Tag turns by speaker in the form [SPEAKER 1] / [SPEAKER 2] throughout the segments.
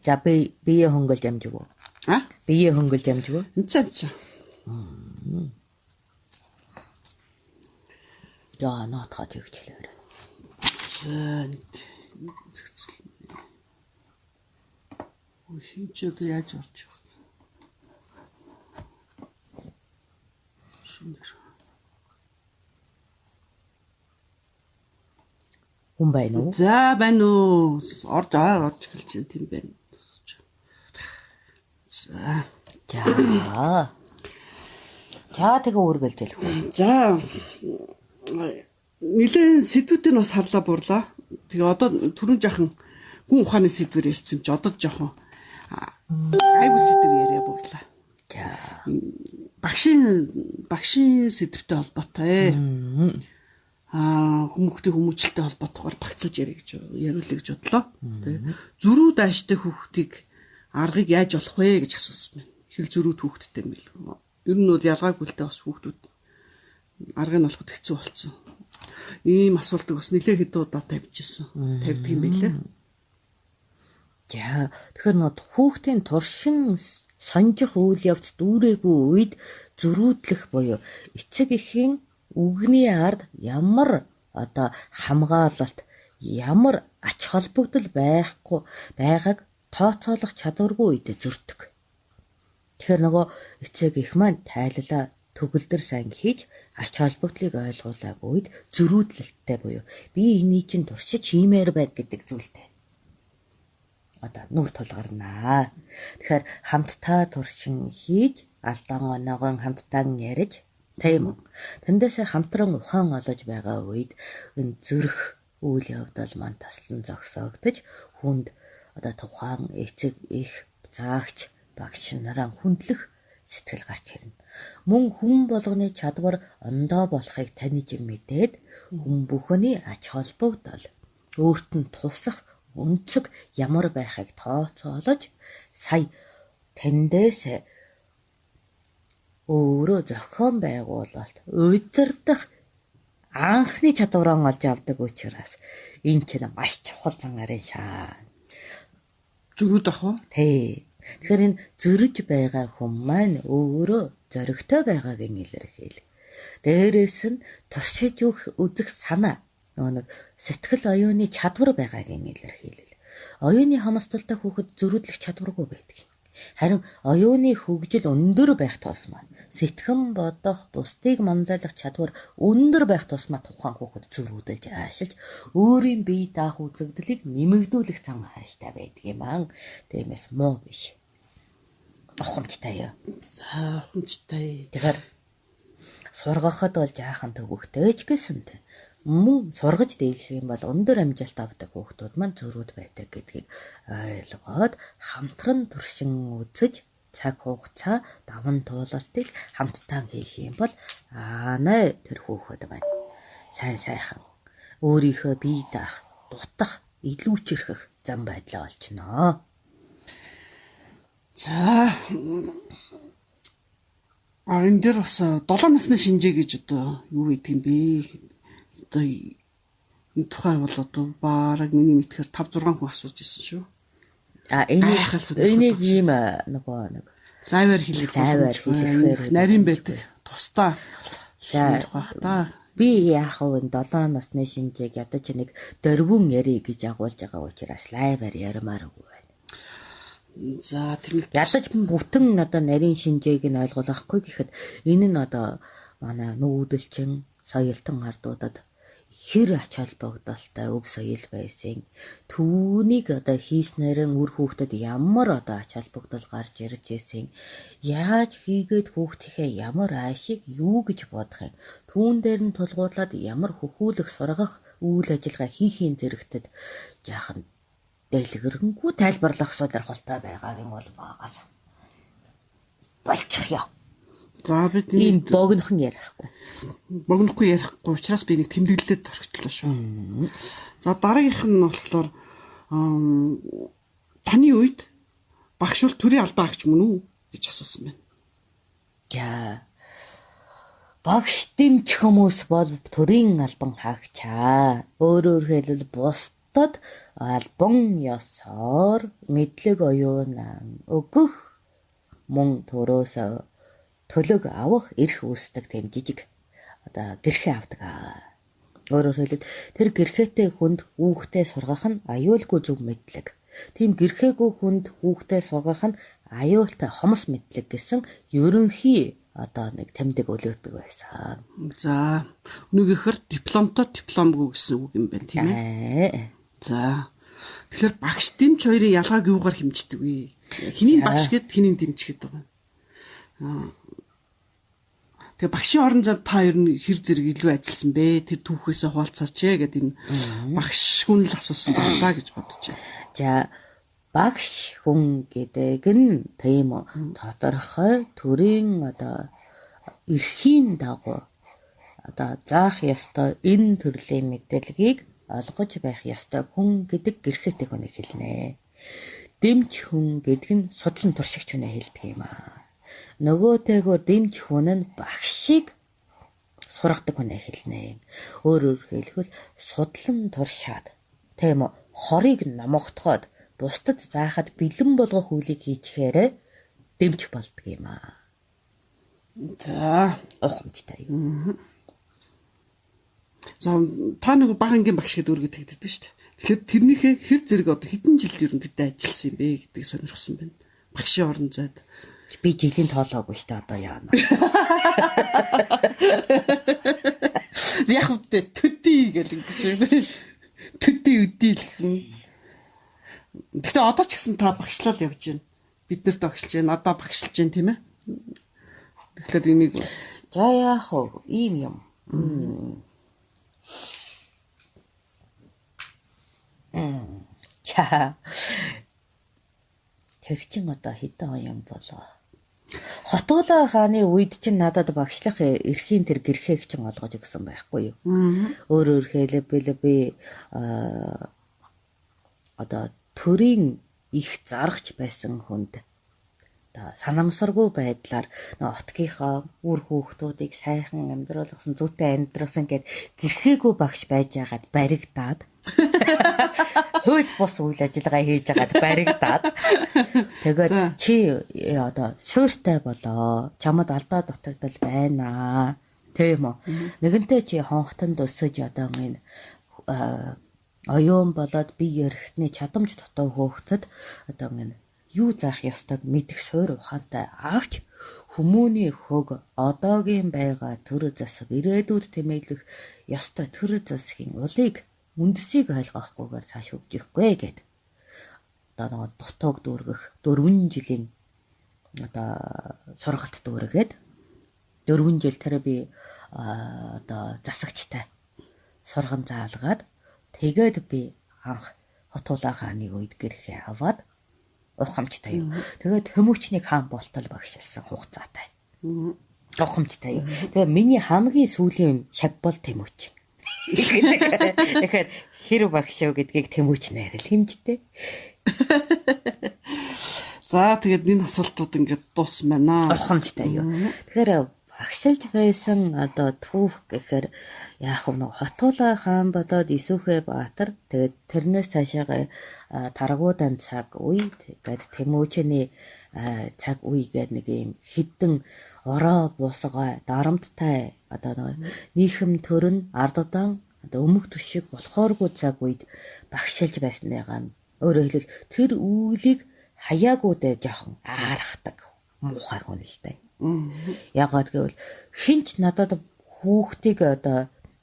[SPEAKER 1] За биеэ хөнгөлж амжиг уу? Биеэ хөнгөлж амжиг уу?
[SPEAKER 2] За.
[SPEAKER 1] За наатгаж өгчлөөр.
[SPEAKER 2] Хинчээд яаж орж явах?
[SPEAKER 1] Хүн байна уу?
[SPEAKER 2] За байна уу? Орж эхэлж байна тийм байна.
[SPEAKER 1] За тэгээ үргэлж хэлэх үү?
[SPEAKER 2] За нэлээд сэдвүүдийг бас харлаа бурлаа. Тэгээ одоо түрүүн жахан хүн ухааны сэдвэр ярьсан юм чи одоо жоохон айгуу сэдв яриа бурлаа. Багшийн сэдвтэй холбоотой. Хүмүүстийн хүмүүжлэлтэй холбоотойгоор багцлж яриа гэж яриулъя гэж бодлоо. Тэ. Зөрүү дааштай хүүхдийг аргыг яаж олох вэ гэж асуусан байна. Хэл зөрүүд хүүхдтэй юм бэл. Ер нь бол ялгаагүй л дээ бас хүүхдүүд аргыг нь олоход хэцүү болцсон. Ийм асуултыг бас нэлээд хэд удаа тавьчихсан. Тавьдаг юм билээ.
[SPEAKER 1] За тэгэхээр нод хүүхдийн туршин сонжих үйл явц дүүрээгүй үед зөрүүдлэх буюу эцэг эхийн үгний ард ямар одоо хамгаалалт ямар ач холбогдол байхгүй байгааг тооцоолох чадваргүй үед зөрдөг. Тэгэхээр нөгөө эцэг эх маань тайлалаа төгөлдөр сайн хийж ач холбогдлыг ойлгуулаагүй үед зөрүүдлэлттэй буюу би энийг чинь туршиж хиймээр байд гэдэг зүйлтэй. Одоо нүр тулгарнаа. Тэгэхээр хамтдаа туршин хийж алдаан оноогон хамтдаа ярьж тийм үү. Тэндээсээ хамтран ухаан олож байгаа үед энэ зүрх үйл явдал маань таслан зогсоогдож хүнд одоо тухайн эцэг их заагч багш нараа хүндлэх сэтгэл гарч ирнэ. Мөн хүн болгоны чадвар ондоо болохыг таньж мэдээд хүн бүхний ач холбогдол өөрт нь тусах өнцөг ямар байхыг тооцоолож сая тэндээс өөрөө зохион байгуулалт удирдах анхны чадвараа олж авдаг учраас энэ ч маш чухал зан арын шаан.
[SPEAKER 2] Зөрүүд ах уу?
[SPEAKER 1] Тий. Тэгэхээр энэ зөрөж байгаа хүн маань өөрөө зоригтой байгаагийн илэрхийл. Дээрээс нь туршиж үзэх санаа нэг сэтгэл оюуны чадвар байгаагийн илэрхийлэл. Оюуны хамсдалтай хүүхэд зөрүүдлэх чадваргүй байдаг. Харин оюуны хөгжил өндөр байх тусмаа сэтгэн бодох, бусдыг манлайлах чадвар өндөр байх тусмаа тухайн хүүхэд зөрүүдэлж аашилж өөрийн бие даах үзэгдлийг нэмэгдүүлэх зан хааштай байдаг юм аа. Тиймээс муу биш. Ухамжтай юу?
[SPEAKER 2] За ухамжтай.
[SPEAKER 1] Тэгэхээр сургахад бол жаахан төвөгтэй ч гэсэнтэй. Мөн сургаж дийлэх юм бол өндөр амжилт авдаг хүүхдүүд маань зөрүүд байдаг гэдгийг ойлгоод хамтран туршин үзэж цаг хугацаа даван туулалтыг хамтдаа хийх юм бол тэр хүүхэд маань сайхан өөрийнхөө бие даах, дутах, илүүчрэх зам байдлаа олжноо.
[SPEAKER 2] За энэ дээр бас 7 насны шинжээ гэж одоо юу гэдэг юм бэ? Одоо энэ тухай бол одоо бараг миний мэдхээр 5-6 хүн асууж ирсэн шүү.
[SPEAKER 1] Энийг ийм нэг
[SPEAKER 2] лайваар хэлэх нарийн байдаг. Тусдаа хэлэх байх та.
[SPEAKER 1] Би яах вэ 7 насны шинжээг ядаж нэг дөрвөн яри гэж агуулж байгаа учраас лайваар ярмааргүй байна.
[SPEAKER 2] За тэр
[SPEAKER 1] ядаж бүтэн одоо нарийн шинжээг нь ойлгуулахгүй гэхэд энэ нь одоо манай нүүдэлчин соёлтон ардуудад хэр ач холбогдолтой өв соёл байсан. Түүнийг одоо хийснээр үр хүүхдэд ямар одоо ач холбогдол гарч ирж байсан. Яаж хийгээд хүүхдийнхээ ямар аашиг юу гэж бодох юм. Түүн дээр нь тулгуурлаад ямар хөхүүлэх сургах үйл ажиллагаа хийхийн зэрэгтэд жаахан дэлгэрэнгүй тайлбарлах сонирхолтой байгаагийн бол багаас болчих ёо.
[SPEAKER 2] За бид
[SPEAKER 1] энэ богинохон ярихгүй.
[SPEAKER 2] Богинохгүй ярихгүй учраас би нэг тэмдэглэлээд орчихлоо шүү. За дараагийнх нь болохоор таны үед багш бол төрийн албан хаагч мөн үү гэж асуусан байна.
[SPEAKER 1] За багш дэмж хүмүүс бол төрийн албан хаагчаа. Өөрөөр хэлбэл бус бусдад албан ёсоор мэдлэг оюунаа өгөх мөн төрөөсөө төлөг авах эрх үүсдэг тийм жижиг гэрхээ авдаг. Өөрөөр хэлбэл тэр гэрхээтэй хүнд хүүхдээ сургах нь аюулгүй зөв мэдлэг. Тийм гэрхээгүй хүнд хүүхдээ сургах нь аюултай хомс мэдлэг гэсэн ерөнхий нэг тэмдэг өлөгдөг байсан.
[SPEAKER 2] За, өнөөгөөр дипломтой дипломгүй гэсэн үг юм байна тийм ээ. За. Тэгэхээр багш дэмч хоёрын ялгааг юугаар хэмждэг вэ? Хиний багш гэд хиний дэмч гэдэг байгаа. Тэгээ багшийн орон зайд та ер нь хэр зэрэг илүү ажилласан бэ? Тэр түүхээсээ хуваалцаач гэдэг энэ багш хүн л асуусан байна да гэж бодож байна.
[SPEAKER 1] За, багш хүн гэдэг нь тийм тодорхой төрийн эрхийн дагуу заах ёстой энэ төрлийн мэдээллийг олгож байх ёстой хүн гэдэг гэрхээтэй хүнийг хэлнэ. Дэмч хүн гэдэг нь судлан туршигч хүнээ хэлдэг юм аа. Нөгөөтэйгөө дэмч хүн нь багшийг сургадаг хүнээ хэлнэ. Өөрөөр хэлбэл судлан туршаад тийм хорыг номогдоход бусдад заахад бэлэн болгох үйлийг хийчихээрээ дэмч болдог юм аа.
[SPEAKER 2] За,
[SPEAKER 1] ухамжтай
[SPEAKER 2] юу. За, та нэг багангийн багш гэдэг үргэлж тэгдэв шүү дээ. Тэгэхээр тэрнийхээ хэр зэрэг хэдэн жил ерөнхийдөө ажилласан юм бэ гэдгийг сонирхсан байна. Багшийн орон зайд.
[SPEAKER 1] Би жилийн тоолоогүй шүү дээ одоо яана.
[SPEAKER 2] Яг үгүй төдий гэж ингэж байна. Төдий үдийлэх юм. Гэхдээ одоо ч гэсэн та багшлал явж байна. Бид нарт багшилж байна. Одоо багшилж байна тийм ээ. Тэгэхээр энийг
[SPEAKER 1] за яах вэ? Ийм юм. Чаа. Тэр чин одоо хэдэн он юм болоо. Хотуулаа хааны үед чинь надад багшлах эрхийн тэр гэрхээг чинь олгож өгсөн байхгүй юу? Өөрөөр хэлбэл би төрийн их зарагч байсан хүнд санамсаргүй байдлаар отгийнхоо үр хүүхдүүдийг сайхан амьдруулсан зүйтэй амьдрасан гэд гэрхээгүй багш байж байгаад баригдаад хууль бус үйл ажиллагаа хийж байгаад баригдаад тэгээд чи суурьтай болоо чамд алдаа дутагдал байна тийм үү нэгэнтээ чи хонхтонд өсөж энэ оюун болоод бие эрхтний чадамж дотоо хөөхдөд энэ юу заах ёстойг мэдэх суур ухаантай авч хүмүүний хөг одоогийн байгаа төр засаг ирээдүйд тэмэглэх ёстой төр засгийн улыг үндэсийг ойлгохгүйгээр цааш хөгжихгүй гэд дутууг дүүргэх 4 жилийн сургалт дүүргээд 4 жил тэр би засагчтай сурган заалгаад тэгээд би анх Хотуулаа хааны үед гэрхээ аваад ухамжтай юу. Тэгээд Хөмөчнийг хаан болтол багшилсан хугацаатай. Ухамжтай юу. Тэгээд миний хамгийн сүүлийн шав бол Тэмүүч. Тэгэхээр хэр багш юу гэдгийг Тэмүүч найрал хэмжтэй.
[SPEAKER 2] За тэгээд энэ асуултууд ингээд дууссан байна.
[SPEAKER 1] Ухамжтай юу. Тэгэхээр багшилж байсан түүх гэхээр яах вэ? Хотуулаа хаан болоод Исүхэ Баатар тэгээд тэрнээс цаашаа таргуудан цаг үе тэгээд Тэмүүчний цаг үе гэдэг нэг юм хідэн ороо бусгаа дарамттай нийхэм төрн ардадан өмг түшиг болохооргүй цаг үед багшилж байсныгаа өөрөөр хэлбэл тэр үйлийг хаяагуудаа жоохон аарахдаг муухай хүн л дээ. Ягаад гэвэл хинч надад хүүхдийг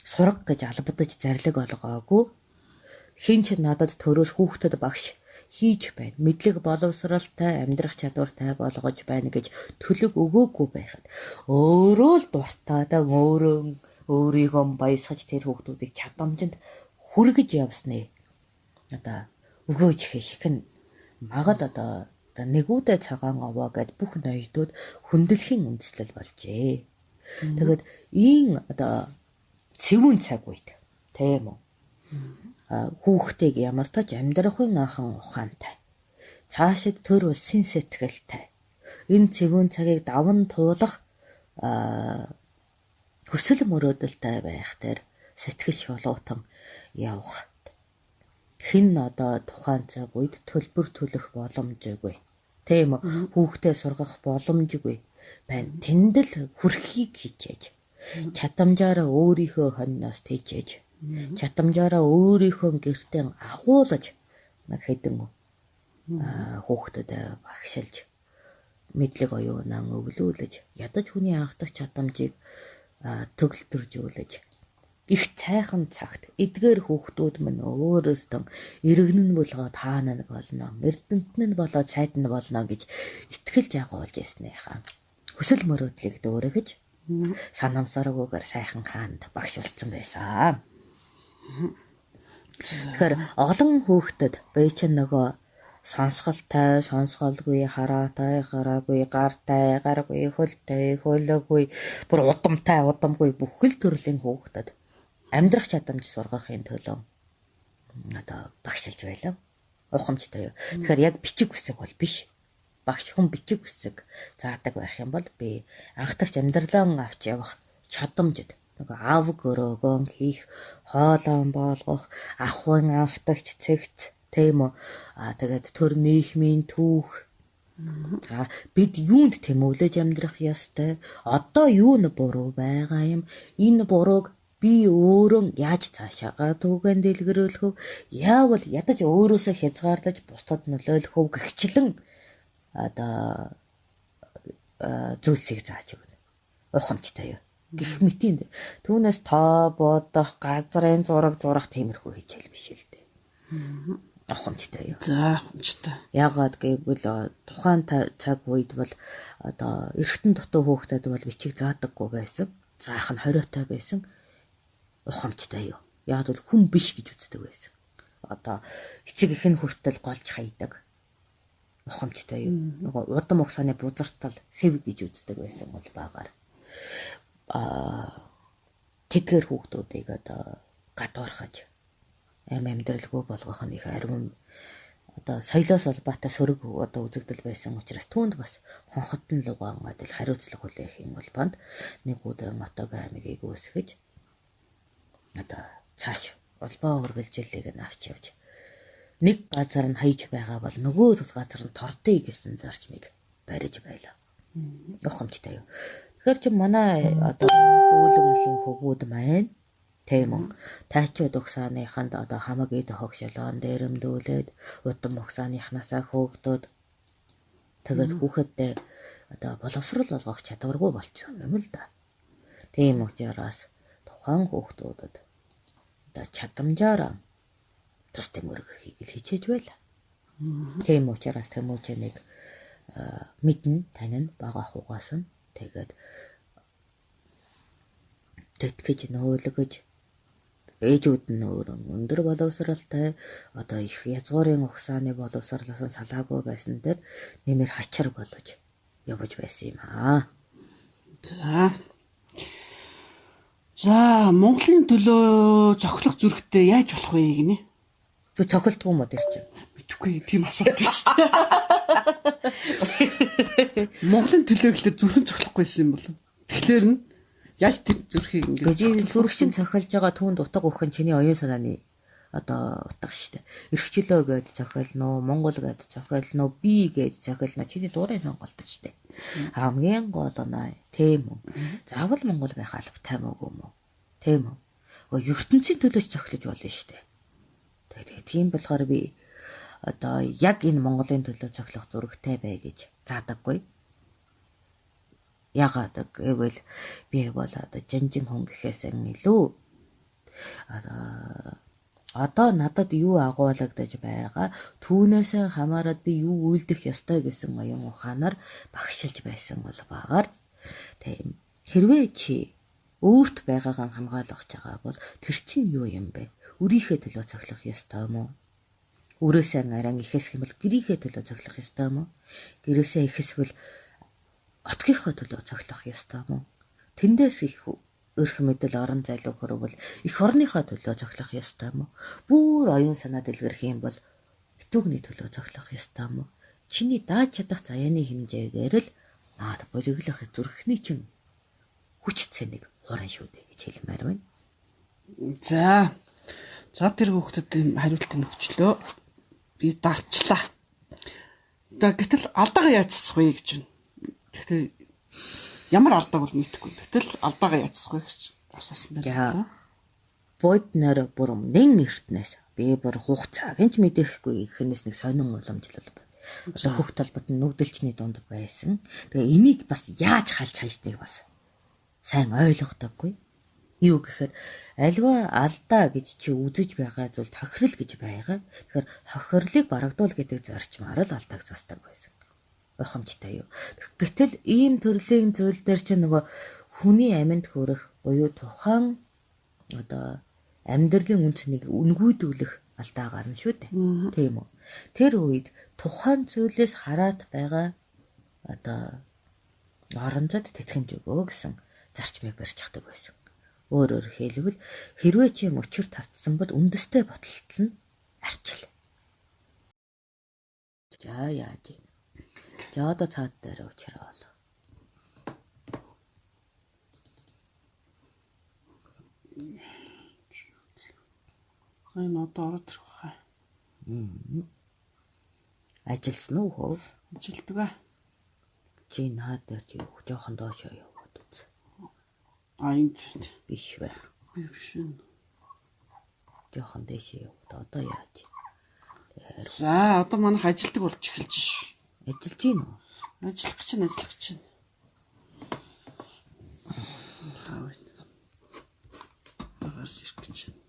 [SPEAKER 1] сурах гэж албадаж зарлиг олгоогүй. Хинч надад төрөөс хүүхдэд багш хийж байна. Мэдлэг боловсралтай амьдрах чадвартай болгож байна гэж төлөв өгөөгүй байхад өөрөө л дуртаад өөрийгөө баясгаж тэр хүүхдүүдийг чадамжинд хүргэж явсны өгөөж хэших нь магад нэгүүдэ цагаан овоо гэд бүх ноёдууд хүндлэхийн үндэслэл болжээ. Тэгээд ийм цэвүүн цаг үед тийм үү. Хүүхдийг ямар тач амьдрахын анхан ухаантай. Цаашид төр улсын сэтгэлтэй. Энэ цэвүүн цагийг даван туулах хүсэл мөрөөдөлтэй байх тэр сэтгэл шулуутан явах. хэн одоо тухайн цаг үед төлбөр төлөх боломжгүй. Тийм үү? Хүүхдээ сургах боломжгүй байна. Тэнд л хүрхийг хичээж. Чадамжаараа өөрийнхөө хоньноос тийчээж. Чадамжаараа өөрийнхөө гэртээ агуулж хэдэн хүүхдэд багшилж мэдлэг оюунаа өвлүүлж ядаж хүний анх дахь чадамжийг төгөлдржүүлж их цайхан цагт эдгээр хүүхдүүд минь өөрөөсөө иргэнэн болгоод хаана нь болно, эрдэмтэн нь болоод сайд нь болно гэж итгэлж агуулж яснийхаа хүсэл мөрөөдлийг дөөргөж санамсаргүйгээр сайхан хаанд багш болсон байсан. Тэгэхээр олон хүүхдэд бие чинь нөгөө сонсголтой, сонсголгүй, хараатай, хараагүй, гартай, гаргүй, хөлтэй, хөлөөгүй, бүр удамтай, удамгүй бүхэл төрлийн хүүхдэд амьдрах чадамж сургахын төлөө одоо багшилж байлаа. Ухамжтай юу. Тэгэхээр яг бичиг үсэг бол биш. Багш хүн бичиг үсэг заадаг байх юм бол би анх дахь амьдралаа авч явах чадамжид нөгөө авг өрөөгөн хийх, хоолон болгох, ахын автагч цэгц тийм үү. Тэгээд төр нийгмийн түүх бид юунд тэмүүлэж амьдрах ёстой? Одоо юу нь буруу байгаа юм? Энэ бурууг би өөрөө яаж цаашаагаа түүхэн дэлгэрүүлэх вэ? Яавал ядаж өөрөөсөө хязгаарлаж бусдад нөлөөлөх вэ гэгчлэн одоо зүйлсийг зааж өгнө. Ухамжтай юу? Гэх мэтийн. Түүнээс тоо бодох, газрын зурах тиймэрхүү хичээл биш л дээ. Ухамжтай юу?
[SPEAKER 2] За, ухамжтай.
[SPEAKER 1] Яагаад гэвэл тухайн цаг үед бол одоо эргэтэн дутуу хүүхдэд бол бичиг заадаггүй байсан. Заах нь хориотой байсан. Ухамжтай юу? Яг л хүн биш гэж үздэг байсан. Одоо эцэг их нь хүртэл голж хайдаг. Ухамжтай юу? Нөгөө удам угсааны бузартал сэв гэж үздэг байсан бол багаар. Тэдгээр хүүхдүүдийг одоо гадуурхаж амьдралгүй болгох нь их ариун одоо соёлоос улбаатай сөрөг одоо үзэгдэл байсан учраас түүнд бас хонхотон лугаан адил хариуцлага хүлээхийн улбанд нэг удаа мотог аймгийг үүсгэж одоо цааш улбаа үргэлжлэлийг нь авч явж нэг газар нь хаяж байгаа бол нөгөө газар нь тордъё гэсэн зарчмыг барьж байлаа. Ухамжтай юу? Тэгэхээр чи манай одоо үүлэнхийн хөвгүүд маань тийм үү? Тайчууд угсааныханд одоо хамаг эд хогшолоон дээрэмдүүлээд удам угсааныхнаасаа хөөгдөд тэгээд хүүхэдтэй одоо боловсрол олгох чадваргүй болчихсон юм л да. Тийм учраас тухайн хүүхдүүдэд одоо чадамжаараа тус тэмэрхийг л хичээж байлаа. Тийм учраас тэмүүжэнийг мэднэ, тань нь бага хугаас нь тэгээд тэтгэж нөөлгөж ээжүүд нь өөрөө өндөр боловсралтай одоо их язгуурын угсааны боловсролоос нь салаагүй байсан дээр нэмэр хачир болгож явж байсан юм аа. За
[SPEAKER 2] Монголын төлөө цохилох зүрхтэй яаж болох вэ гинэ?
[SPEAKER 1] Зү цохилдгүй юм уу тэр чинь?
[SPEAKER 2] Мэдхгүй тийм асуулт биш үү? Монголын төлөө гэхэлээ зүрхэн цохилохгүйсэн юм бол. Тэгэхээр нь яаж тэр зүрхийг
[SPEAKER 1] ингээд зүрхшин цохилж байгаа түүнд утга өгөх нь чиний оюун санааны одоо утга шүү дээ. Эрхчлөө гээд цохилно, Монгол гээд цохилно, би гээд цохилно. Чиний дуурай сонголт шүү дээ. Хамгийн гол нь тийм үү. Заавал Монгол байх албатай мөг юм уу? Тийм үү. ертөнцийн төлөөч цохилж болно шүү дээ. Тэгээд тийм болохоор би одоо яг энэ Монголын төлөө цохилох зурагтай бай гэж заадаггүй. Ягаад гэвэл би бол одоо жанжин хүн гэхээс илүү одоо надад юу агуулгадж байгаа түүнээсээ хамаарат би юу үйлдэх ёстой гэсэн оюун ухаанаар багшилж байсан бол багаар тийм хэрвээ чи өөрт байгаагаа хамгаалах байгаа бол тэр чинь юу юм бэ? Үрийнхээ төлөө цохилох ёстой юм уу? Үрээсээ аран ихэсэх юм бол гэрийнхээ төлөө цохилох ёстой юм уу? Гэрээсээ ихэсвэл отгийнхоо төлөө цохилох ёстой юм уу? Тэндээс их өрх мэдэл орон зайлуу хөрвөл их орныхоо төлөө цохилох ёстой юм уу? Бүр оюун санаа дэлгэрэх юм бол итүгний төлөө цохилох ёстой юм уу? Чиний дааж чадах заяаны хэмжээгээр л наад болиглох зүрхний чинь хүч цэнийг хуран шүү дээ гэж хэлмээр байна.
[SPEAKER 2] За За тэр хүүхдэд ийм хариултыг өгчлөө. Би дарчлаа. Гэтэл алдаагаа яаж засах вэ гэж байна. Тэгэхээр ямар алдааг бол мэдэхгүй. Гэтэл алдаагаа яаж засах вэ гэж асуусан байна.
[SPEAKER 1] Бод нэр бүр нэн эртнээс би бүр хугацааг ч мэдэхгүй ихнээс нэг сонин уламжлал байна. Одоо хөх талбад нүгдэлчний дунд байсан. Тэгээ энийг бас яаж халж хайсныг бас сайн ойлгодоггүй. Юу гэхээр альва алдаа гэж чи үзэж байгаа зүйл тохирол гэж байгаа. Тэгэхээр хохирлыг барагдуул гэдэг зарчмаар л алдааг засдаг байсан. Ухамжтай юу. Гэтэл ийм төрлийн зүйл дээр чи нөгөө хүний аминд хүрэх буюу тухайн одоо амьдралын үнцнийг үнгүйдүүлэх алдаа гарна шүү дээ. Тийм үү. Тэр үед тухайн зүйлээс хараад байгаа одоо орон зайд тэтгэмж өгөө гэсэн зарчмыг барьж чаддаг байсан. Өөрөөр хэлбэл хэрвээ чи мөчөр татсан бол үндэстэй боталтал нь арчил. За яаж юм. За одоо цаад дээр уучраа.
[SPEAKER 2] Энэ одоо ороод ирэх баха.
[SPEAKER 1] Ажилсан уу хөө?
[SPEAKER 2] Ажилдаг аа.
[SPEAKER 1] Чи наад дээр чи жоохон доошоо яваад үз.
[SPEAKER 2] Энд
[SPEAKER 1] Биш бай.
[SPEAKER 2] биш юм.
[SPEAKER 1] Жоохон дэшээ яваад одоо яаж?
[SPEAKER 2] За одоо манайх ажилдаг болж эхэлж ш.
[SPEAKER 1] Ажиллаж гин үү?
[SPEAKER 2] Ажиллах гэж байна. Хаваа. Багаас ирэх гэж байна.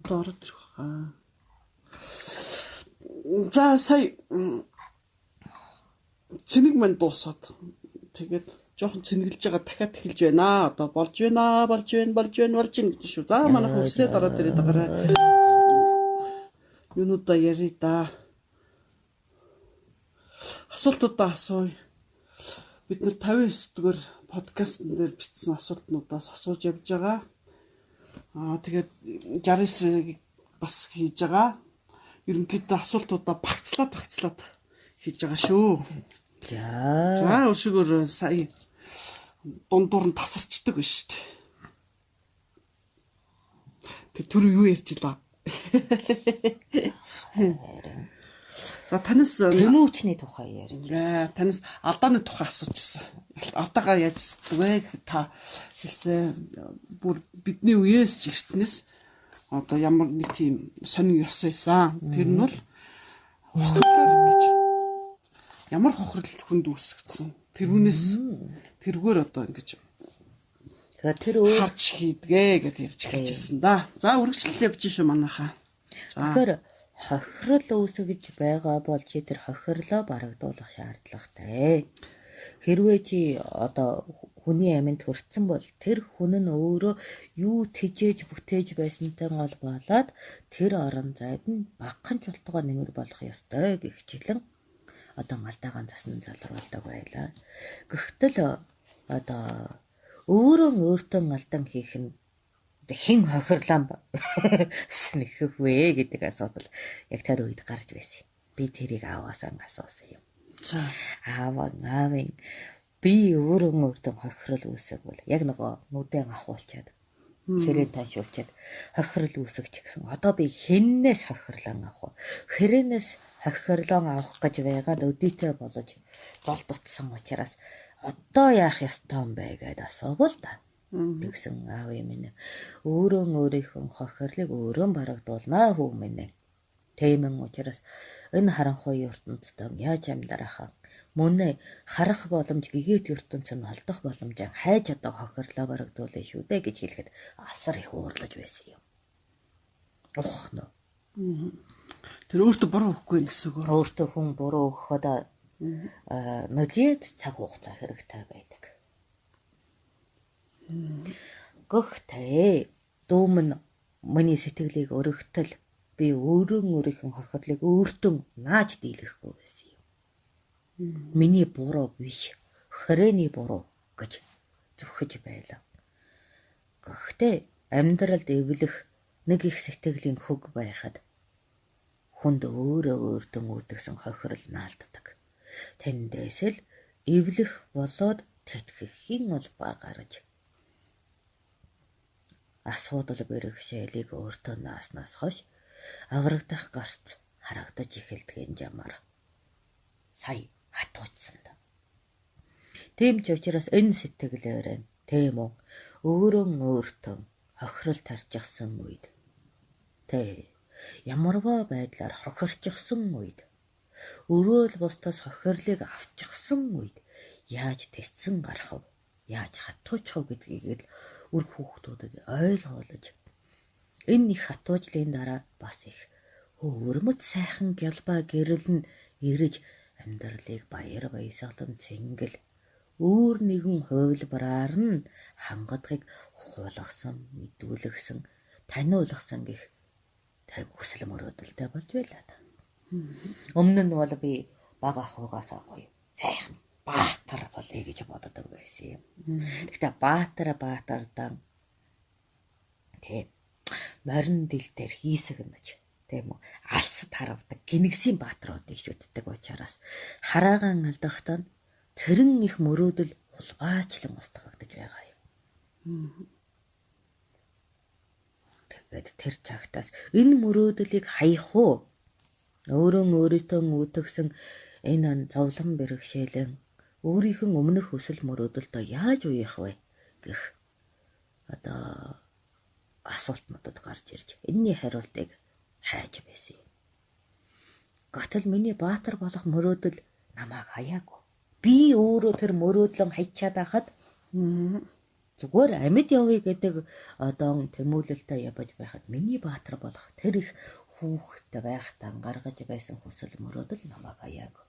[SPEAKER 2] Ороод ирэх хаа. За сая цэник мань дуусаад тэгээд жоохон цэнгэлж байгаа дахиад эхэлж байна. Одоо болж байна гэж шүү. За манайх өсрээд ороод ирээд байгаарай. Юунуудаа яри да. Асуултуудаа асууя. Бид нэр 59 дугаар подкастн дээр бичсэн асуултнуудаас асууж явж байгаа. Тэгээд 69-ыг бас хийж байгаа. Ерөнхийдөө асуултуудаа багцлаад хийж байгаа шүү. За өршөөгөр сая дундуур нь тасарчдаг ба шүү дээ. Тэр түр юу ярьж илаа? За танаас
[SPEAKER 1] Тэмүүчний тухай ярьж.
[SPEAKER 2] Танаас алдааны тухай асуужсан. Алдаагаа яаж засдаг вэ гэхэд та хэлсэн бүр бидний үеэс ч эртнээс одоо ямар нэг тийм сонин ёс байсан. Тэр нь бол хохирлоор ингэж ямар хохирол хүнд үүсгэсэн. Тэрүүгээр одоо ингэж
[SPEAKER 1] Тэгэхээр тэр
[SPEAKER 2] харж хийдгээ гэдээ ярьж эхэлжсэн да. За үргэлжлэл явж шүү манайхаа.
[SPEAKER 1] Тэгэхээр хохирол үүсгэж байгаа бол чи тэр хохирлоо барагдуулах шаардлагатай. Хэрвээ чи одоо хүний аминд хүрсэн бол тэр хүн нь өөрөө юу тэжээж бүтээж байсантай холбоолоод тэр орон зайд нь багахан чултгоо нэмэр болох ёстой гихчлэн одоо алдаагаан засна залруулдаг байлаа. Гэхдээ одоо өөртөө алдан хийх нь хэн хохирлаа нэхэх вэ гэдэг асуудал яг тэр үед гарч байсан. Би тэрийг ааваасаа асуусан юм.
[SPEAKER 2] За
[SPEAKER 1] Аавын би өөртөө хохирол үүсгэл яг нөгөө нүдэн ахуулчаад хэрэг ташуулчаад хохирол үүсгэж гисэн. Одоо би хэннээс хохирлон авах вэ? Хэрэнээс хохирлон авах гэж байгаад өдөөтэй болж зол дутсан учраас одоо яах ёстой юм бэ гэдээ асуувал та. Тэгсэн аав юм нэ. Өөрийнхөө хохирлыг өөрөө барагдуулнаа хүү минь. Тэмэн учраас энэ харанхуй ертөнцид яаж амьдрахаа мөн харах боломж гэгээд ертөнц нь олдох боломжийг хайж одоо хохирлоо барагдуулъя шүү дээ гэж хэлэхэд асар их уурлаж байсан юм. Ух нөө.
[SPEAKER 2] Тэр өөртөө буруу өгөхгүй гэсэн үг.
[SPEAKER 1] Өөртөө хүн буруу өгөхөд нөлөөд цаг хугацаа хэрэгтэй байдаг. Гэхдээ дүүм нь миний сэтгэлийг өргөтөл би өөрийнхөө хохирлыг өөртөө нааж дийлэхгүй байсан юм. Миний буруу биш, хорионы буруу гэж зөвхөж байлаа. Гэхдээ амьдралд эвлэх нэг их сэтгэлийн хөг байхад хүнд өөртөө үүдгсэн хохирол наалддаг. Тэндээс л эвлэх болоод тэтгэхийн улбаа гаргаж асуудал бэрхшээлийг өөртөө нааснаас хойш аврагдах гарц харагдаж эхэлдэг ямар сая хатуучсан да. Тийм ч учраас энэ сэтгэлээрээ тийм үү өөртөө хохирол таржчихсан үед ямарваа байдлаар хохирчихсан үед өрөөл бусдаас хохирлыг авчихсан үед яаж тэсцэн гарах вэ? Яаж хатуучих вэ гэдгийг л үр хүүхдүүдэд ойлгуулж энэ их хатуужлын дараа бас их өрмөц сайхан гялбаа гэрэл нь ирж амьдралыг баяр баясгалан цэнгэл өөр нэгэн хувилбараар нь хангадахыг хуулгасан, мэдүүлгсэн, таниулгасан гэх тийм хүсэл мөрөөдөлтэй болж байлаа да. Өмнө нь бол би бага ахуйгаасаа гоё сайхан баатар болъё гэж боддог байсан юм. Гэхдээ баатардан тийм морин дил дээр хийсэгнэж тийм үү алсад харавдаг гингсийн баатаруудыг шүтдэг учраас хараагаан алдахдаа тэрэн их мөрөөдөл улбаачлан устгагдаж байгаа юм. Тэгээд тэр цагтаас энэ мөрөөдөлийг хаях уу? Өөртөө үүтгсэн энэ зовлон бэрхшээлэн өөрийнх нь өмнөх хүсэл мөрөөдөлтөө яаж уяах вэ гэх асуултнуудад гарч ирж энэний хариултыг хайж байсан юм. Гэтэл миний баатар болох мөрөөдөл намайг хаяагүй. Би өөрөө тэр мөрөөдлөн хайчаад байхад зүгээр амьд явъя гэдэг тэмүүлэлтэй явж байхад миний баатар болох тэр их хүүхэд байхдаа гаргаж байсан хүсэл мөрөөдөл намайг хаяагүй.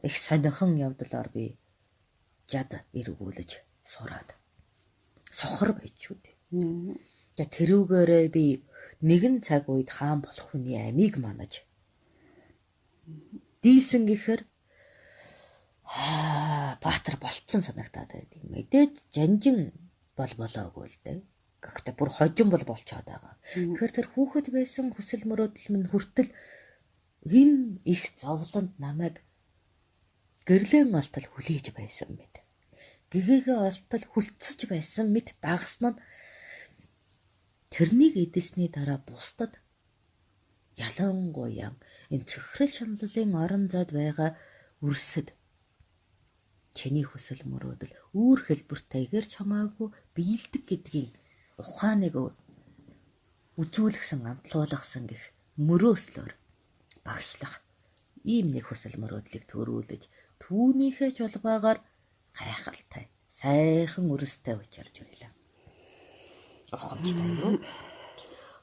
[SPEAKER 1] Их сонихон явдлаар би жад эргүүлж сураад сохор байж шүү дээ. Тэгээ тэрүүгээрээ би нэгэн цаг үед хаан болох хүний амийг манаж дийлсэн гэхээр баатар болцсон санагтаад байдаг. Мэдээж жанжин болоогүй л дээ. Гэхдээ бүр хожим болчоод байгаа. Тэгэхээр тэр хүүхэд байсан хүсэл мөрөөдөл минь хүртэл энэ их зовлонд намайг гэрлэн олтол хүлээж байсан мэт. Гэгээгээ олтол хүлцэж байсан мэт дагсан нь тэрнийг эдэсний дараа бусдад ялангуяа энэ цөхрөл шаналлын орон зайд байгаа үрсэд чиний хүсэл мөрөөдөл үүр хэлбэртэйгээр чамаагүй биелдэг гэдгийг ухааныг үзүүлгсэн амтлуулгасан гэх мөрөөслөөр багшлах ийм нэг хүсэл мөрөөдлийг төрүүлж түүнийхээ жолбаагаар гайхалтай сайхан үрстэй учирч байлаа. Ухамжтай юу?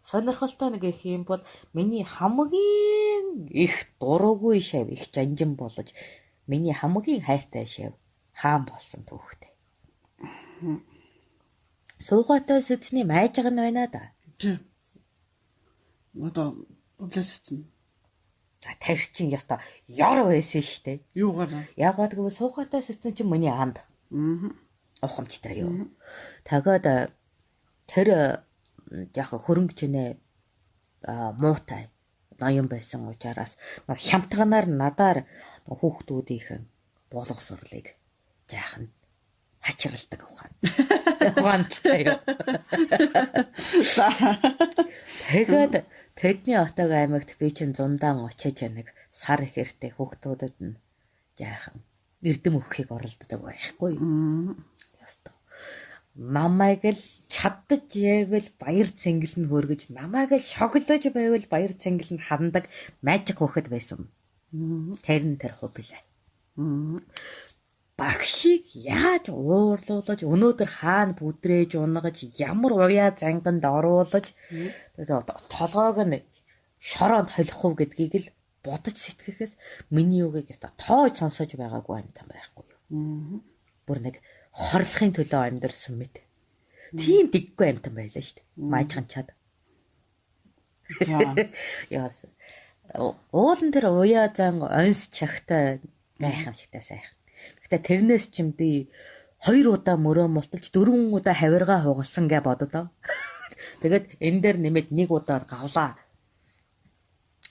[SPEAKER 1] Сонирхолтой нэг юм бол миний хамгийн их дуруугүй шав их жанжин болж миний хамгийн хайртай шав хаан болсон түүхтэй. Суугаатай сэцний майжг нь байна да.
[SPEAKER 2] Тийм. Одоо өглөөсцэн.
[SPEAKER 1] Тарих чинь яста яр байсан штэ.
[SPEAKER 2] Юугаар?
[SPEAKER 1] Ягаад гэвэл суугаатай сэцэн чинь миний анд. Ухамжтай юу. Tagad тэр яг хөрөнгө чинээ муутай ноён байсан учраас хямдганаар надаар хүүхдүүдийнхэн боловсруулыг жаахан хачирладаг ухаан. Ухаантай юу. Тэгээд тэдний отог аймагт би чинь зундаан очиж нэг сар их эртээ хүүхдүүдэд нь жаахан эрдэм өгөхийг оролддог байхгүй юу. Ястаа. Намайг л чаддаж яавал баяр цэнгэл нь хөргөж намайг л шоглож байвал баяр цэнгэл нь хандаг мажик хөхөд байсан. Тэр хубилаа. Багшийг яаж уурлуулж өнөөдөр хаана бүдрээж унгаж ямар уяа занганд оруулж толгойг нь шороонд холих уу гэдгийг л бодож сэтгэхээс миний үгийг тоож сонсож байгаагүй амтан байхгүй юу. Бүр нэг хорлохын төлөө амьдэрсэн мэт. Тийм дэггүй амтан байлаа шүү дээ. Маажхан чад. Яас. Уулан тэр уяа зан онс чагтай гайхамшигтай сайхан. Гэхдээ тэрнээс чинь би 2 удаа мөрөө мулталж 4 удаа хавиргаа хугалсан гэ боддоо. Тэгээд энэ дээр нэмээд 1 удаар гавлаа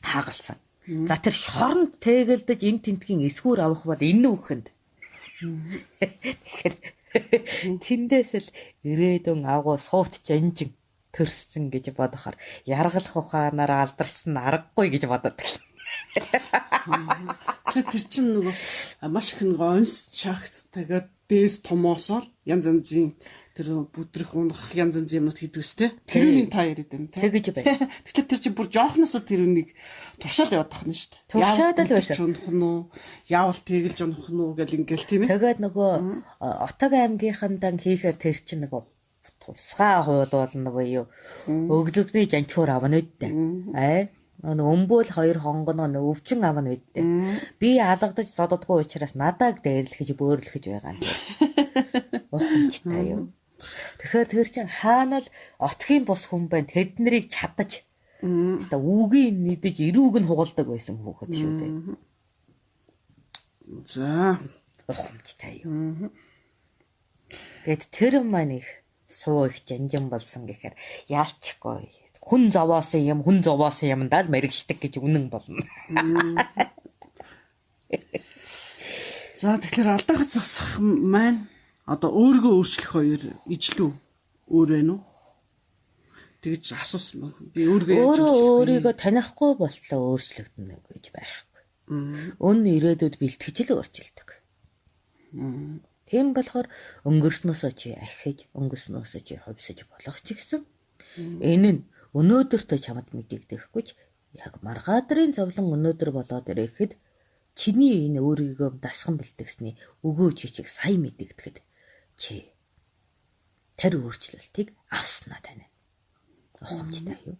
[SPEAKER 1] хаагалсан. За тэр шоронд тэгэлдэж эн тентгийн эсгүүр авах бол энэ үхэнд. Тэгэхээр Тэндээс л ирээдүйн агуу суут жанжин төрсөн гэж бодохоор яргалах ухаанаар алдарсан аргагүй гэж бодоод байна.
[SPEAKER 2] Тэгэхээр тэр чинь нөгөө маш их нөгөө онс чагт тэгээд дээс томоосоор янз янзын тэр бүдрэх унах янз янзын юмнууд хийдэг өстэй. Тэр үнийг та яриад байна те.
[SPEAKER 1] Тэгэж байна.
[SPEAKER 2] Тэгэхээр тэр чинь бүр жоохносоо тэр үнийг туршаал яваад тахна шүү дээ.
[SPEAKER 1] Туршаад л байсан.
[SPEAKER 2] Унах нь уу? Яавал тэгэлж унах нь уу гэл ингээл тийм ээ.
[SPEAKER 1] Тэгээд нөгөө Отог аймгийнхандан хийхээр тэр чинь нөгөө тусгай хуулуулна буюу өгзөгний жанчуур авна үдтэй. Өмбөл 2 хонгоно өвчин авна үдтэй. Би алгадаж зододгүй учраас надад дээрлэхэж бөөрлөхөж байгаа юм. Ухамжтай юу. Тэгэхээр тэр чинь хаана л отгийн бус хүн байна. Тэд нарыг чадаж үгийн нэгдэж ирүүг нь хугалдаг байсан хүүхэд шүү дээ.
[SPEAKER 2] За
[SPEAKER 1] Ухамжтай юу. Гэт тэр маань их суу их жанжин болсон гэхээр яалчгүй. Хүн зовоосон юм даа л мэрэгшдэг гэж үнэн болно.
[SPEAKER 2] За тэгэхээр алдаагаа засах маань одоо өөрийгөө өөрчлөх хоёр ижлүү өөр байна уу? Тэгж асуусан баг. Би
[SPEAKER 1] өөрийгөө танихгүй болтлоо өөрчлөгдөнө гэж байхгүй. Өн ирээдүйд бэлтгэж л өөрчилдөг. Тийм болохоор өнгөрснөөсөө чи ахиж, өнгөрснөөсөө чи хувьсаж болох ч гэсэн энэ нь өнөөдөртөө чамд мэдэгдэхгүй ч яг маргаадрын зовлон өнөөдөр болоод ирэхэд чиний энэ өөрийгөө дасган бэлтгэсний өгөө чичиг сая мэдэгдэхэд чи тэр өөрчлөлтийг авснаа тань. Ухамжтай юу?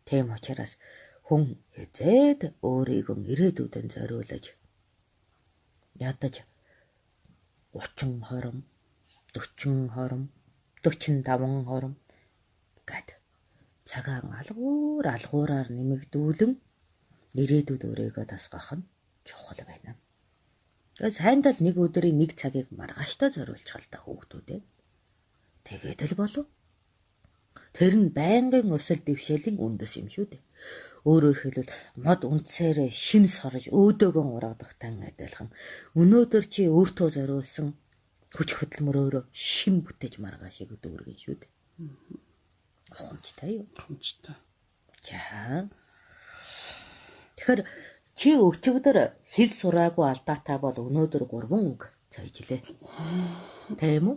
[SPEAKER 1] Тийм учраас хүн хэзээд өөрийгөө ирээдүйдэн зориулж ядаж 30 хором 40 хором 45 хором гэд цагаан алгуураар нэмэгдүүлэн ирээдүйд өөрийгөө дасгах нь чухал байна. Тэгээд сайндал нэг өдрийн нэг цагийг маргааштай зориулчих л та хүүхдүүдээ. Тэгээд л болов. Тэр нь байнгын өсөл дэвшээлийн үндэс юм шүү дээ. Өөрөөр хэлбэл мод үндсээр шин сорж өөдөөгөө ургадахтай адилхан өнөөдөр чи өөртөө зориулсан хүч хөдөлмөрөөрөө шин бүтээж маргаашийг өдөөргөн шүү дээ. Ухамжтай юу?
[SPEAKER 2] Ухамжтай.
[SPEAKER 1] За. Тэгэхээр чи өчигдөр хэл сураагүй алдаатай бол өнөөдөр 3 үг цайжлээ. Тийм үү?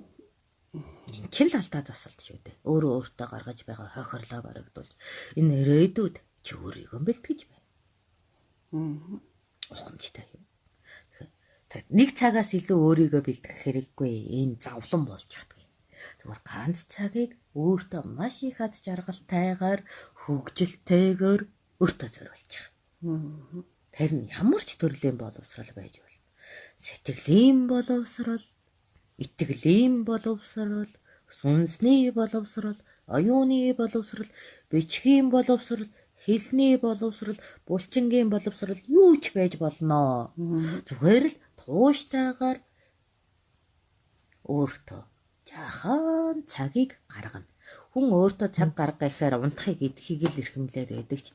[SPEAKER 1] Энэ ч л алдаа засалт шүү дээ. Өөрөө өөртөө гаргаж байгаа хохирлоо барагдуулж энэ ирээдүйд чи өөрийгөө бэлтгэж байна. Ухамжтай юу? Нэг цагаас илүү өөрийгөө бэлтгэх хэрэггүй. Энэ завлан болж чаддаг. Зүгээр ганц цагийг өөртөө маш их аз жаргалтайгаар, хөгжилтэйгээр өөртөө зориулчих. Тэр нь ямар ч төрлийн боловсрал байж болно. Сэтгэлийн боловсрал, итгэлийн боловсрал, сүнсний боловсрал, оюуны боловсрал, бичгийн боловсрал, хэлний боловсрал, булчингийн боловсрал юу ч байж болно. Зүгээр л тууштайгаар өөртөө жаахан цагийг гаргана. Хүн өөртөө цаг гаргах гэхээр унтахыг идэхийг л эрхэмлээд байдаг ч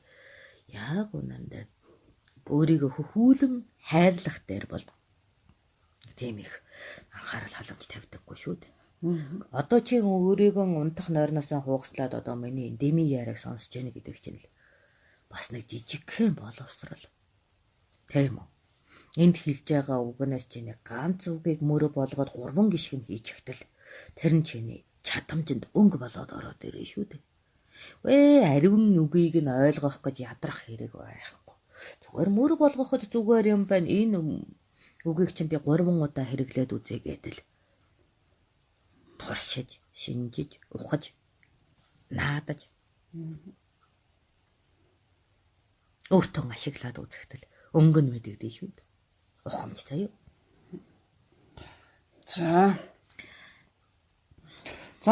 [SPEAKER 1] яг үнэндээ өөрийгөө хөхүүлэн хайрлах дээр бол тийм их анхаарал халамж тавьдаггүй шүү дээ. Одоо чи өөрийгөө унтах нойрноос хугаслаад одоо миний дэми яриаг сонсож яана гэдэг чинь л бас нэг жижигхэн боловсрал. Тийм үү? Энд хэлж байгаа үгнээс чи нэг ганц үгийг мөрө болгоод 3 гишгэн хийчихтэл тэр нь чиний чадамжинд өнгө болоод ороод ирээ шүү дээ. Ариун үгийг нь ойлгох гэж ядрах хэрэг байхгүй. Зүгээр мөр болгоход зүгээр юм байна. Энэ үгийг чинь би 3 удаа хэрэглээд үзээгээд л туршиж, шинжиж, ухаж, наадаж өөртөө ашиглаад үзэхтэл өнгө нь мэдэгдэн шүү дээ. Ухамжтай юу?
[SPEAKER 2] За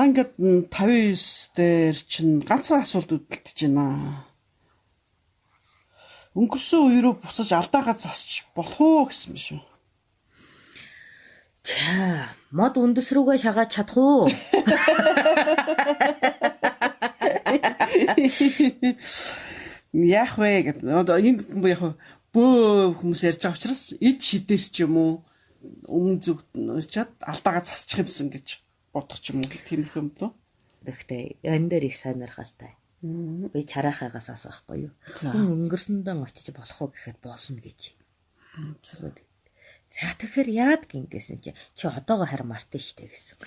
[SPEAKER 2] ингээд 59 дээр чинь ганцхан асуулт үүдэлтэж байна. Өнгөрсөн үе рүү буцаж алдаагаа засч болох уу гэсэн юм шүү.
[SPEAKER 1] За, мод үндэс рүүгээ шагаад чадах уу?
[SPEAKER 2] Яах вэ гэдэг. Одоо энэ яг бөө хүмүүс ярьж байгаа учраас эд шидээс ч юм уу өмнө зүгт чад алдаагаа засчих юмсан гэж бодох ч юм уу тиймэрхүү юм дөө.
[SPEAKER 1] Гэхдээ энэ дээр их сонирхолтой. Би чарахаагаас асуухгүй юу.
[SPEAKER 2] За.
[SPEAKER 1] Хүн өнгөрсөндөө очиж болох уу гэхэд болно гэж. За тэгэхээр яад гингсэн чи одоогоо харин мартын штэ гэсэн.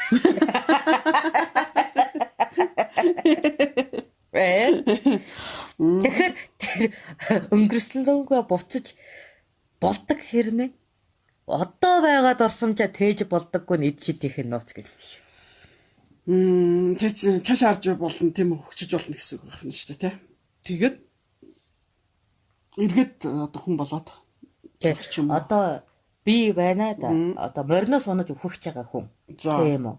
[SPEAKER 1] Тэгэхээр тэр өнгөрслөнгөө буцаж болдог хэрнээ одоо байгаад орсомжаа тээж болдоггүй нэд шидэх нь нууц гэсэн шүү.
[SPEAKER 2] Тэг чаш харж болно тийм үү хөгчиж болно гэсэн үг байна шүү дээ тий. Тэгээд эргээд одоо хүн болоод
[SPEAKER 1] одоо би байна да одоо мориноос унаж өөхөж байгаа хүн тийм үү.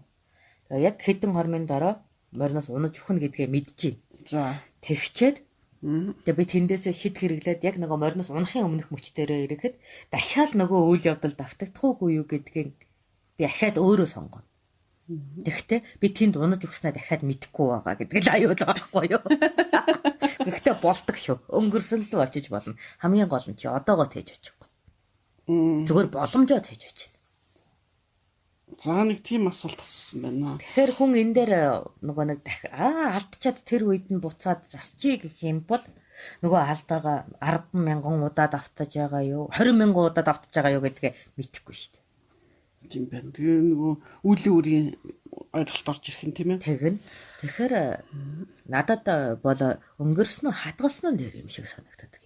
[SPEAKER 1] Тэгээ яг хэдэн хормын дараа мориноос унаж өөхнө гэдгээ мэдчихээн.
[SPEAKER 2] За
[SPEAKER 1] тэгчээд тэгээ би тэндээсээ шид хэрэглээд яг нөгөө мориноос унахын өмнөх мөчтөрөө ирэхэд дахиад нөгөө үйл явдалд автагдах уугүй юу гэдгийг би ахаад өөрөө сонгоно. Тэгэхдээ би тэнд унаж өгснээ дахиад мэдэхгүй байгаа гэдгийг л аюул байхгүй юу. Гэхдээ болдог шүү. Өнгөрсөн л очиж болно. Хамгийн гол нь чи одоогоо тээж очихгүй. Зүгээр боломжоо тээж очих.
[SPEAKER 2] За нэг тийм асуулт асуусан байна.
[SPEAKER 1] Тэгэхээр хүн энэ дээр нөгөө нэг алдчихад тэр үед нь буцаад засчий гэх юм бол нөгөө алдаагаа 10,000 удаад автаж байгаа юу 20,000 удаад автаж байгаа юу гэдгээ мэдэхгүй шүү дээ.
[SPEAKER 2] Тийм байна. Тэгээ нөгөө үлийн үрийн ойлголт орж ирэх юм тийм ээ.
[SPEAKER 1] Тэгнь. Тэгэхээр надад бол өнгөрснөө хадгалснаа нэр юм шиг санагдаад.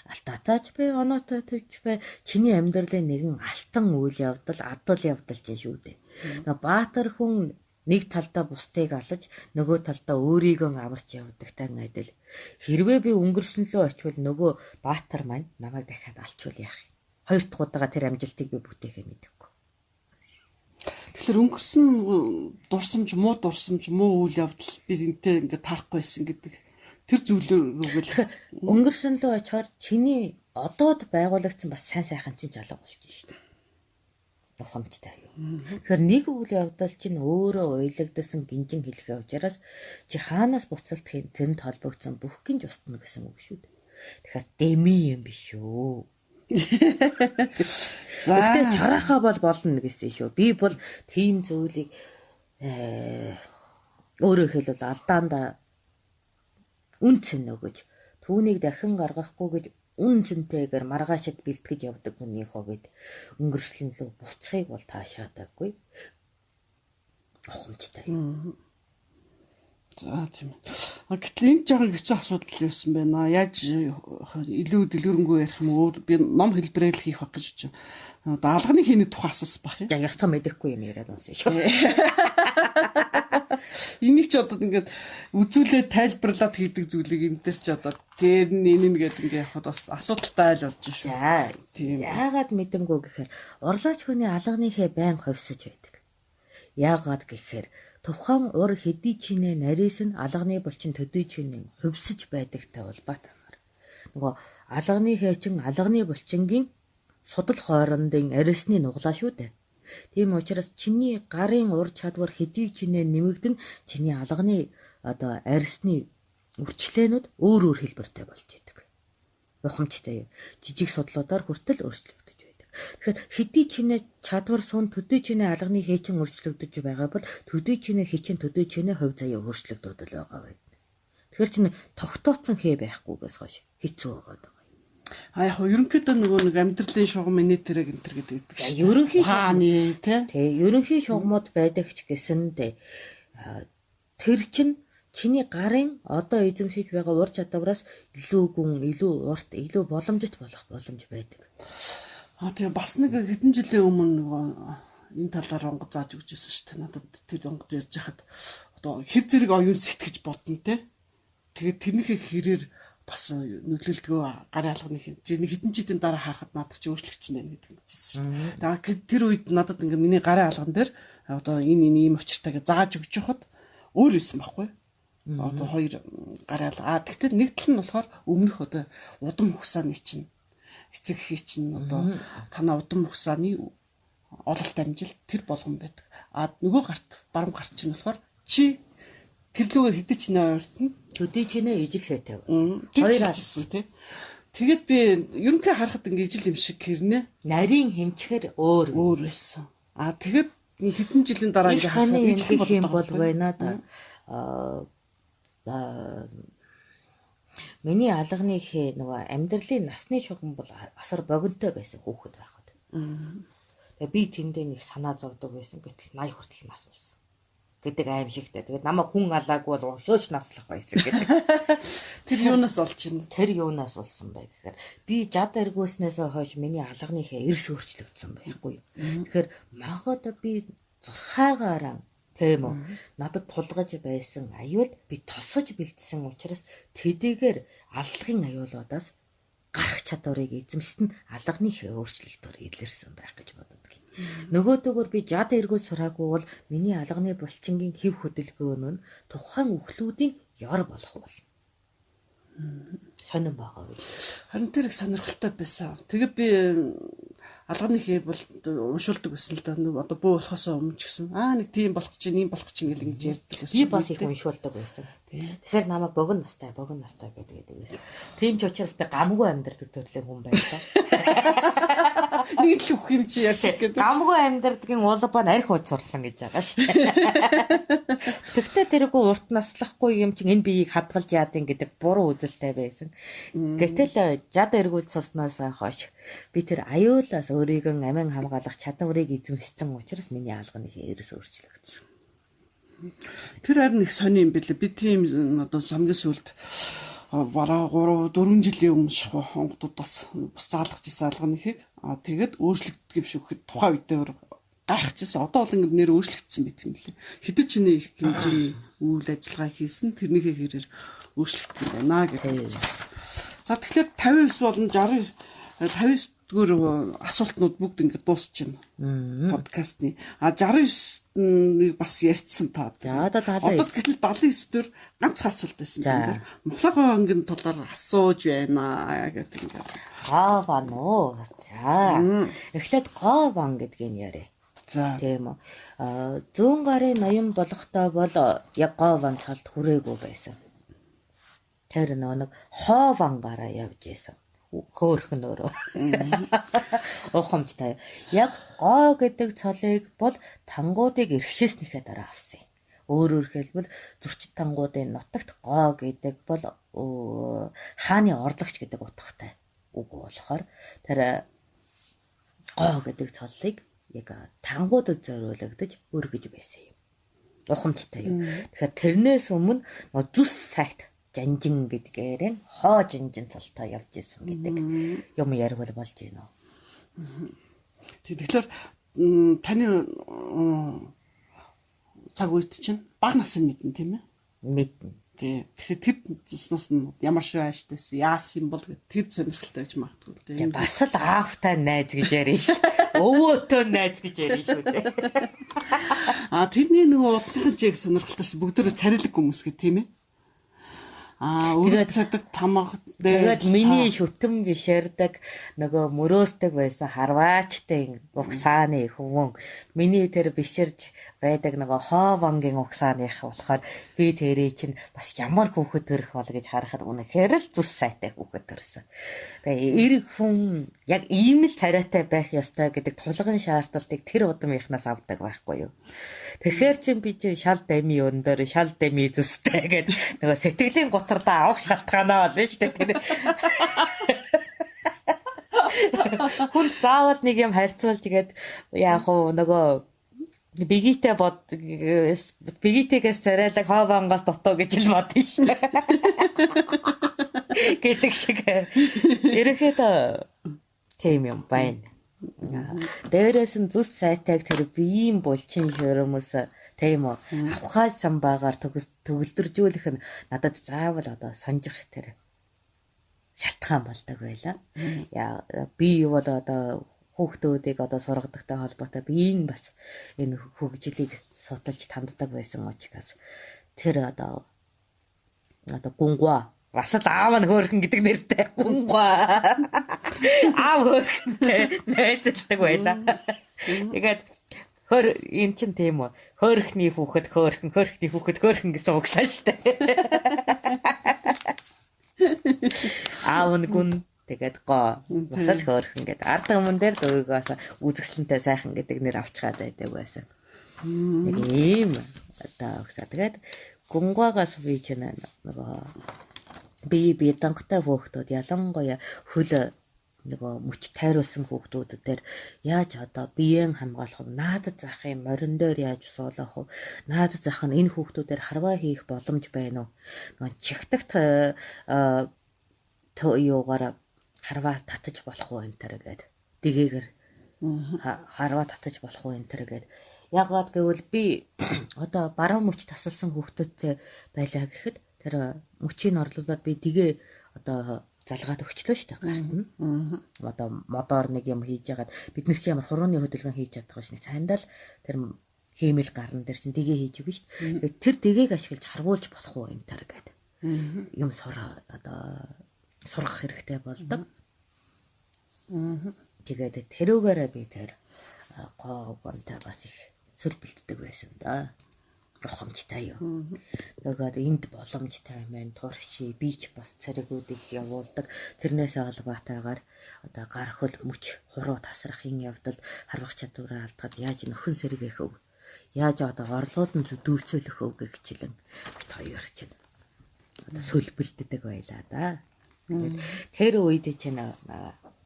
[SPEAKER 1] Алтаатаач бай, оноотойч бай, чиний амьдралын нэгэн алтан үйл явдал, адал явдал чинь шүү дээ. Нөгөө баатар хүн нэг талдаа бусдыг алж, нөгөө талдаа өөрийгөө аварч явдагтай адил. Хэрвээ би өнгөрснөлөө очивол нөгөө баатар маань намайг дахиад алчвал яах юм? Хоёр дахь удаага тэр амжилтыг би бүтээхээ мэдэхгүй.
[SPEAKER 2] Тэгэхээр өнгөрсөн дурсамж, муу үйл явдал би энтэй ингээд таарахгүй байсан гэдэг. Тэр зүйлүүгээр
[SPEAKER 1] өнгөрсөн лөө очихоор чиний одоод байгуулагдсан бас сайн сайхан чинь жалга болж шүү дээ. Ухамжтай юу. Тэгэхээр нэг үйл явдал чинь өөрөө уйлагдсан гинжин хэлхээ учраас чи хаанаас буцалтхийн тэнд холбогдсон бүх гинж устна гэсэн үг шүү дээ. Тэгэхээр дэми юм биш үү. Гэхдээ чарахаа бол болно гэсэн шүү. Би бол тийм зүйлийг өөрөө хэлбэл алдаанда үн цэн өгөж түүнийг дахин гаргахгүй гэж үн цэнтэйгээр маргаашид бэлтгэж явдаг хүний хувьд өнгөрслөнлөө буцахыг бол таашаадаггүй. Ухамжтай.
[SPEAKER 2] За тийм. Гэтэл энэ жоохон хэцүү асуудал байсан байна. Яаж илүү дэлгэрэнгүй ярих юм уу? Би ном хэлбэрэл хийх баг гэж байна. Одоо алганы хийний тухай асуусан бах юм.
[SPEAKER 1] За ястаа мэдэхгүй юм яриад унсан шүү.
[SPEAKER 2] Энийг ч одоо ингээд үзүүлээд тайлбарлаад хийдэг зүйлийг энэ дээр ч одоо тэр нь энэ гэдэг ингээд явахад бас асуудалтай айл болж шүү.
[SPEAKER 1] За тийм. Яагаад мэдэмгүй гэхээр урлаач хүний алганыхээ байн ховсож байдаг. Яагаад гэхээр тухайн ур хэдий чинээ нарийнс нь алганы булчин төдий чинээ хөвсөж байдагтай улбаатайгаар. Нөгөө алганыхээ чин алганы булчингийн судал хоорондын арьсны нуглаа шүү дээ. Тийм учраас чиний гарын ур чадвар хэдий чинээ нэмэгдэн чиний алганы одоо арьсны үрчлээнүүд өөр хэлбэртэй болж идэг. Ухамжтай. Жижиг судлуудаар хүртэл өөрчлөгдөж байдаг. Тэгэхээр хэдий чинээ чадвар сун төдий чинээ алганы хээчин өөрчлөгдөж байгаа бол төдий чинээ хээчин төдий чинээ хувь заяа өөрчлөгдөд л байгаа бай. Тэгэхээр чинь тогтооцсон хээ байхгүйгээс хойш хэцүү байгаа.
[SPEAKER 2] Яг ерөнхийдөө нөгөө нэг амьдралын шугам минетэрэг энэ төр гэдэг.
[SPEAKER 1] Ерөнхий
[SPEAKER 2] хааны тий.
[SPEAKER 1] Ерөнхий шугамуд байдаг ч гэсэн тэр чинь чиний гарын одоо эзэмшиж байгаа ур чадвараас илүү гүн, илүү урт, илүү боломжит болох боломж байдаг.
[SPEAKER 2] Тэгээ бас нэг хэдэн жилийн өмнө нөгөө энэ талаар онгод зааж өгч ирсэн шүү дээ. Надад тэр онгод ярьж хахад одоо хэр зэрэг оюун сэтгэж бодно тий. Тэгээд тэрнийхээ хэрээр бас нөлөөлдгөө гарын алганы хэдэн жилийн дараа харахад надад ч өөрчлөгдсөн байна гэдэг хэлжсэн шүү. Тэгээд тэр үед надад ингээ миний гарын алган дээр одоо энэ ийм учиртайг зааж өгч хахад өөр байсан байхгүй. Одоо хоёр гарын алга. Тэгтээ нэг тал нь болохоор өмнөх одоо удам хугацааны чинь эцэг эхий чинь одоо танаа удам хугацааны ололт амжилт тэр болгон байдаг. Нөгөө гарт баруун гарт чинь болохоор чи тэр лүгээ хэдий ч нэ ойртно
[SPEAKER 1] төдий чинээ ижил хээтэй.
[SPEAKER 2] Хоёр ажилласан тий. Тэгээд би ерөнхий харахад ингээ ижил юм шиг хэрнэ.
[SPEAKER 1] Нарийн хэмчээр өөр
[SPEAKER 2] байсан. Тэгээд хэдэн жилийн дараа ингээ харахад ижил
[SPEAKER 1] юм бол байна да. Миний алганы хээ нөгөө амьдралын насны шугам бол асар богинтой байсан хүүхэд байхад. Тэгээ би тэндээ нэг санаа зовдөг байсан. Гэтэл 80 хүртэл нас болсон гэдэг аим шигтэй. Тэгээд намайг хүн алаагүй бол шөөч наслах байсан гэдэг.
[SPEAKER 2] Тэр юунаас олж ийн?
[SPEAKER 1] Тэр юунаас болсон бай гэхээр би жад эргүүлснээс хойш миний алганы хээ эрс өөрчлөгдсөн байхгүй юу. Тэгэхээр магадаа би зурхаагаараа тийм үү. Надад тулгаж байсан аюул би тосгож бэлдсэн учраас тэдийгээр аллагын аюулуудаас гарах чадварыг эзэмшсэн алганы өөрчлөлтөөр илэрсэн байх гэж боддог. Нөгөөдөөгөр би жад эргүүл сураагүй бол миний алганы булчингийн хэв хөдөлгөөн нь тухайн үхлүүдийн ёр болох бол. Сонирн байгаа үү?
[SPEAKER 2] Харин тэр их сонирхолтой байсан. Тэгээ би алганы хээ бол уншуулдаг байсан л да. Одоо буу болохоос өмнө ч гэсэн нэг тийм болох чинь, ийм болох чинь гэл ингэж ярьдаг байсан.
[SPEAKER 1] Би бас их уншуулдаг байсан. Тэгэхээр намайг богино настай гэдэг байсан. Тийм ч учраас би гамгүй амьдардаг төрлийн хүн байлаа.
[SPEAKER 2] Нэг л үх юм чи яшиг гэдэг.
[SPEAKER 1] Гамгүй амьдардгийн улбаа арх ууц сурсан гэж байгаа шүү дээ. Тэгтээ тэргүй урт наслахгүй юм чинь энэ биеийг хадгалж яадын гэдэг буруу үзэлтэй байсан. Гэтэл жад эргүүл сурснаас хойш би тэр аюулаас өөрийгөө амин хамгаалах чадварыг эзэмшсэн учраас миний алганы эрс өөрчлөгдсөн.
[SPEAKER 2] Тэр харин их сони юм бэлээ. Би тийм одоо хамгийн сүлд бараа 3-4 жилийн өмнө хонгодудаас бас заалгаж ирсэн алганы хийг. Тэгээд өөрчлөгддөг юм шиг хэд тухайн үедээ гайхчихсан. Одоо бол ингэ нэр өөрчлөгдсөн байт юм лээ. Хэдэн ч нэг их хэмжээний үйл ажиллагаа хийсэн. Тэрнийхээ хэрээр өөрчлөгдөх юм байна гэдэг. За тэгэхээр 59 болон 59 дгээр асуултнууд бүгд ингэ дуусчихна. Подкастны. 69-ыг бас ярьцсан та.
[SPEAKER 1] Одоо
[SPEAKER 2] гэтэл 79 дээр ганцхан асуулт байсан юм. Мухлагын ангийн талаар асууж байна гэдэг ингэ.
[SPEAKER 1] Гован уу. За. Эхлээд гован гэдгийг яриа.
[SPEAKER 2] За.
[SPEAKER 1] Тийм үү. 100 гарын ноён болохтой бол яг гован цалд хүрээгүй байсан. Тэр нэг хоовангаараа явж исэн. Хөөхн өөрөө. Ухамжтай. Яг гоо гэдэг цолыг бол тангуудыг эрхшээснийхээ дараа авсан. Өөрөөр хэлбэл зөрчид тангуудын нутагт гоо гэдэг бол хааны орлогч гэдэг утгатай үг болохоор тэр гоо гэдэг цолыг яг тангуудад зориулагдаж өргөж байсан юм. Ухамжтай юм. Тэгэхээр тэрнээс өмнө зүс сайт жанжин гэдгээр хоо жанжин цолтой явж исэн гэдэг юм ярил болж байна.
[SPEAKER 2] Тэгэхээр таны цаг үед чинь бага насны мэднэ тийм ээ?
[SPEAKER 1] Мэднэ.
[SPEAKER 2] Тэгэхээр тэр зүснээс нь ямар шүү ааштай яасан юм бол тэр сонирхолтой гэж магадгүй тийм.
[SPEAKER 1] Бас л аавтай найз гэж ярина шүү дээ. Өвөөтэй найз гэж ярина шүү дээ.
[SPEAKER 2] Тэрний нөгөө удаахан жиг сонирхолтой шүү. Бүгдөө царилэг хүмүүс гэх тийм ээ. Үргэлж цадаг тамга
[SPEAKER 1] тэгээд миний шүтэн бишэрдэг нөгөө мөрөөсдөг байсан харваачтай угсааны хүн миний тэр бишэрж байдаг нөгөө хоовангийн угсааных болохоор би тэрий чинь бас ямар хүүхэд төрөх бол гэж харахад үнэхээр л зүс сайтай хүүхэд төрсөн. Тэгээ эрэг хүн яг ийм л царайтай байх ёстой гэдэг тулгын шаардлагыг тэр удамынхнаас авдаг байхгүй юу. Тэгэхээр чи би чи шал дами өндөр шал дами зүстэй гэдэг нөгөө сэтгэлийн гутардаа авах шалтгаанаа болно шүү дээ. Хүнд заавал нэг юм харьцуулж игээд яг нөгөө бигитээс царайлаг хоовангаас дутуу гэж л бодно шүү дээ. Гэдэг шиг ерөөхдөө тийм юм байна. Дээрээс нь зүс сайтаг тэр биеийн булчин шөрөмөс тийм үү авхаа самбаагаар төгөлдржүүлэх нь надад заавал одоо сонжих тэр шалтгаан болдог байлаа. Яа би бол одоо хүүхдүүдийг одоо сургадагтай холбоотой биеийн бас энэ хөгжлийг судалж танддаг байсан учраас тэр одоо гунгва бас л аав нь хөөрхөн гэдэг нэртэй гунгва аав хөөрхөнтэй найзалдаг байлаа. Тэгээд энэ чинь тийм үү хөөрхний хүүхэд хөөрхөн гэсэн угсаа штэ. Аав нь Тэгээд гоо бас л хөөрхөн гэдэг. Ард өмнө дээр л өөрийгөөс үзэсгэлэнтэй сайхан гэдэг нэр авчихад байдаг байсан. Нэг ийм одоо өгсө. Тэгээд гунгаагаас би ч нөгөө би дангтай хөөхтүүд ялангуяа хөл нөгөө мөч тайруулсан хүүхдүүдээр яаж одоо биеэн хамгаалах вэ? Наадад захын морин дээр яаж суулгах вэ? Наадад зах нь энэ хүүхдүүдээр харваа хийх боломж байна уу? Нөгөө чихтагт юугаар харваа татаж болох уу энэ төр гээд дигээгээр харваа татаж болох уу энэ төр гээд ягаад гэвэл би одоо баруун мөч тасалсан хүүхдүүдтэй байлаа гэхэд тэр мөчийг орлуулад би дэгээ одоо залгаад өгчлөө шүү дээ гарт нь. Одоо модоор нэг юм хийж ягаад бид нар чи ямар хурууны хөдөлгөөн хийж чадах вэ? Цаандаа л тэр хиймэл гарна дээр чинь дэгээ хийж өгнө шүү дээ. Тэр дэгээг ашиглаж харгуулж болох уу энэ төр гээд юм одоо сургах хэрэгтэй болдог. Тэгээд тэрүүгээрээ би тэр гоогонтой бас их сүл бэлддэг байсан да. Рухамжтай юу. Тэгээд энд боломжтой маань турши би ч бас царигуудыг явуулдаг. Тэрнээс холбоотойгоор одоо гар хөл мөч хуруу тасрахын явдалд харвах чадвараа алдгаад яаж нөхөн сэргээх өв. Яаж одоо орлуулан дүүрцүүлэх өв гэх хичээлэн бит хоёр чинь одоо сүл бэлддэг байлаа да. Тэр үед чинь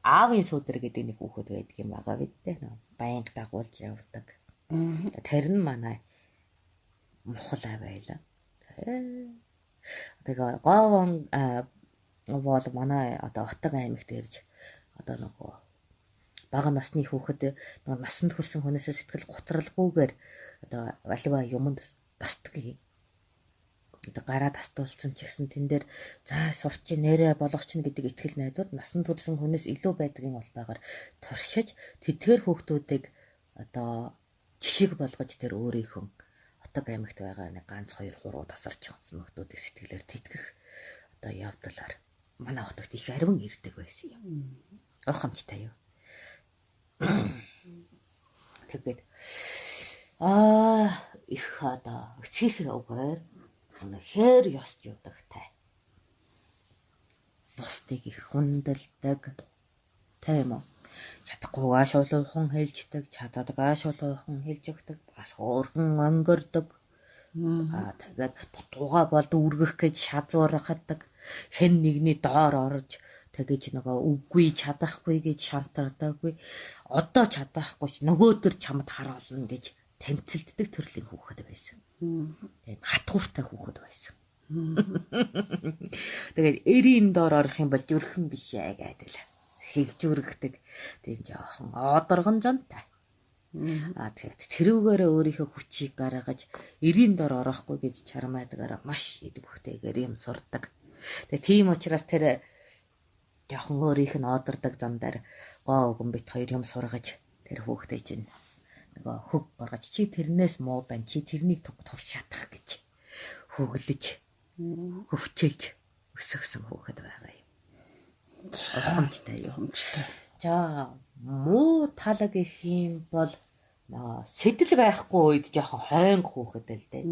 [SPEAKER 1] аавын сүдэр гэдэг нэг хүүхэд байдаг юм байгаа бид тэ. Баянг дагуулж явдаг. Тэр нь манай мухал байлаа. Тэгээ говон бол манай одоо Отог аймагт ирж одоо нөгөө бага насны хүүхэд насанд хүрсэн хүнээс сэтгэл готролгүйгээр одоо аливаа юмд тасдаг юм. Одоо гараа тастуулсан ч гэсэн тэн дээр за сурч нэрэ болгоч н гэдэг итгэл найдвар насанд хүрсэн хүнээс илүү байдгийн улбаагаар туршиж тэдгээр хүүхдүүдийг одоо жишг болгож тэр өөрийнхөө Отог аймагт байгаа нэг ганц 2 3 тасарч чадсан нөхдүүдийг сэтгэлээр тэтгэх одоо явдалаар манай хотод их арвин ирдэг байсан юм. Ухамжтай юу. Тэгээд их одоо өцгийнхээ үгээр хээр ёсч удагтай. Бусдыг их хүндэлдэг. Тийм үү? Чадахгүй аашуулхан хэлждэг, чадаадаг аашуулхан хэлж өгдөг, бас хөөрхөн өнгөрдөг. Тэгээд дутууга бол үргэх гэж шазуурхадаг. Хэн нэгний доор орж тэгэж нөгөө үгүй чадахгүй гэж шантардаггүй. Одоо чадахгүй ч нөгөөдөр чамд харуулна гэж тэмцэлддэг төрлийн хүүхэд байсан. Тэгээд хатгууртай хүүхэд байсан. Тэгээд эрийн доор орох юм бол зүрхэн биш ээ гэдэг л хэгжүүргдэг тийм жоохон одоргон жантай. Тэгээд тэрүүгээр өөрийнхөө хүчийг гаргаж эрийн дор орохгүй гэж чармайдагаараа маш идэвхтэйгээр юм сурдаг. Тэгээд тийм учраас тэр жоохон өөрийнх нь одордог зам дээр гоо өгөн бит хоёр юм сургаж тэр хүүхдээ чинь нөгөө хөг гаргаж чи тэрнээс муу байна чи тэрнийг турш шатах гэж хөглөж хөвчилж өсгсөн хүүхэд байгаа юм. Ухамжтай юу. За муу тал гэх юм бол сэтэл байхгүй үед жоохон хойнг хүүхэд л дээ.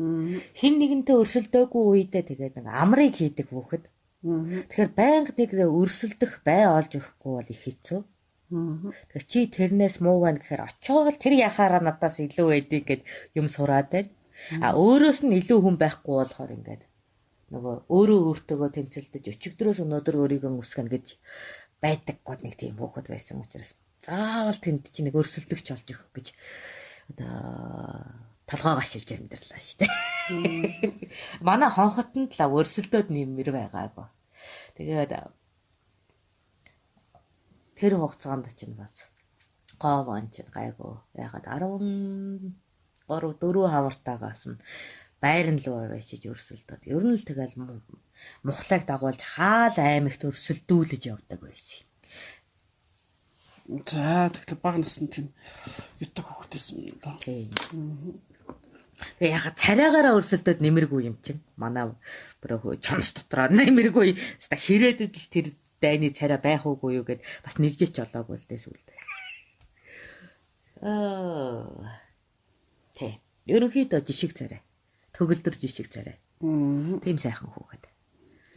[SPEAKER 1] Хин нэгэнтэй өрсөлдөөгүй үедээ тэгээд нэг амрыг хийдэг хүүхэд. Тэгэхээр байнга нэг өрсөлдөх бай олж өгөхгүй бол их хэцүү. Тэгэхээр чи тэрнээс муу байна гэхээр очоод тэр яхаараа надаас илүү байдгийг гэд юм сураад байна. Өөрөөс нь илүү хүн байхгүй болохоор ингээд нөгөө өөрөө өөртөөгөө тэмцэлдэж өчигдрөөс өнөөдөр өөрийгөө өсгөнө гэж байдаг гол нэг тийм хүүхэд байсан учраас заавал тэнд чи нэг өрсөлдөгч олж өгөх гэж одоо толгоо гашилж амьдралаа шүү дээ. Манай хонхотод л өрсөлдөөд нэмэр байгаагүй. Тэгээд тэр хугацаанд чинь бац говон чинь гайгүй ягаад 13 4 хавартаагаас нь байран луу авчиж өрсөлдөд. Ер нь л тэгэл мухлайг дагуулж хаал аймагт өрсөлдүүлж явдаг байсан.
[SPEAKER 2] За тэгэхээр бага насны тийм ютаг хөвгтэйсэн юм да.
[SPEAKER 1] Тийм. Тэгээ яхаа царайгаараа өрсөлдөд нэмэргүй юм чинь. Манай бүрөө чонс дотроо нэмэргүй. Хаста хэрээдэд л тэр дайны царай байх уугүй юу гэд бас нэгжиж олоогүй л дээ сүлдээ. Тэ. Ерөнхийдөө жишг царай. Төгөлдөр жишг царай. Тийм сайхан хүүхэд.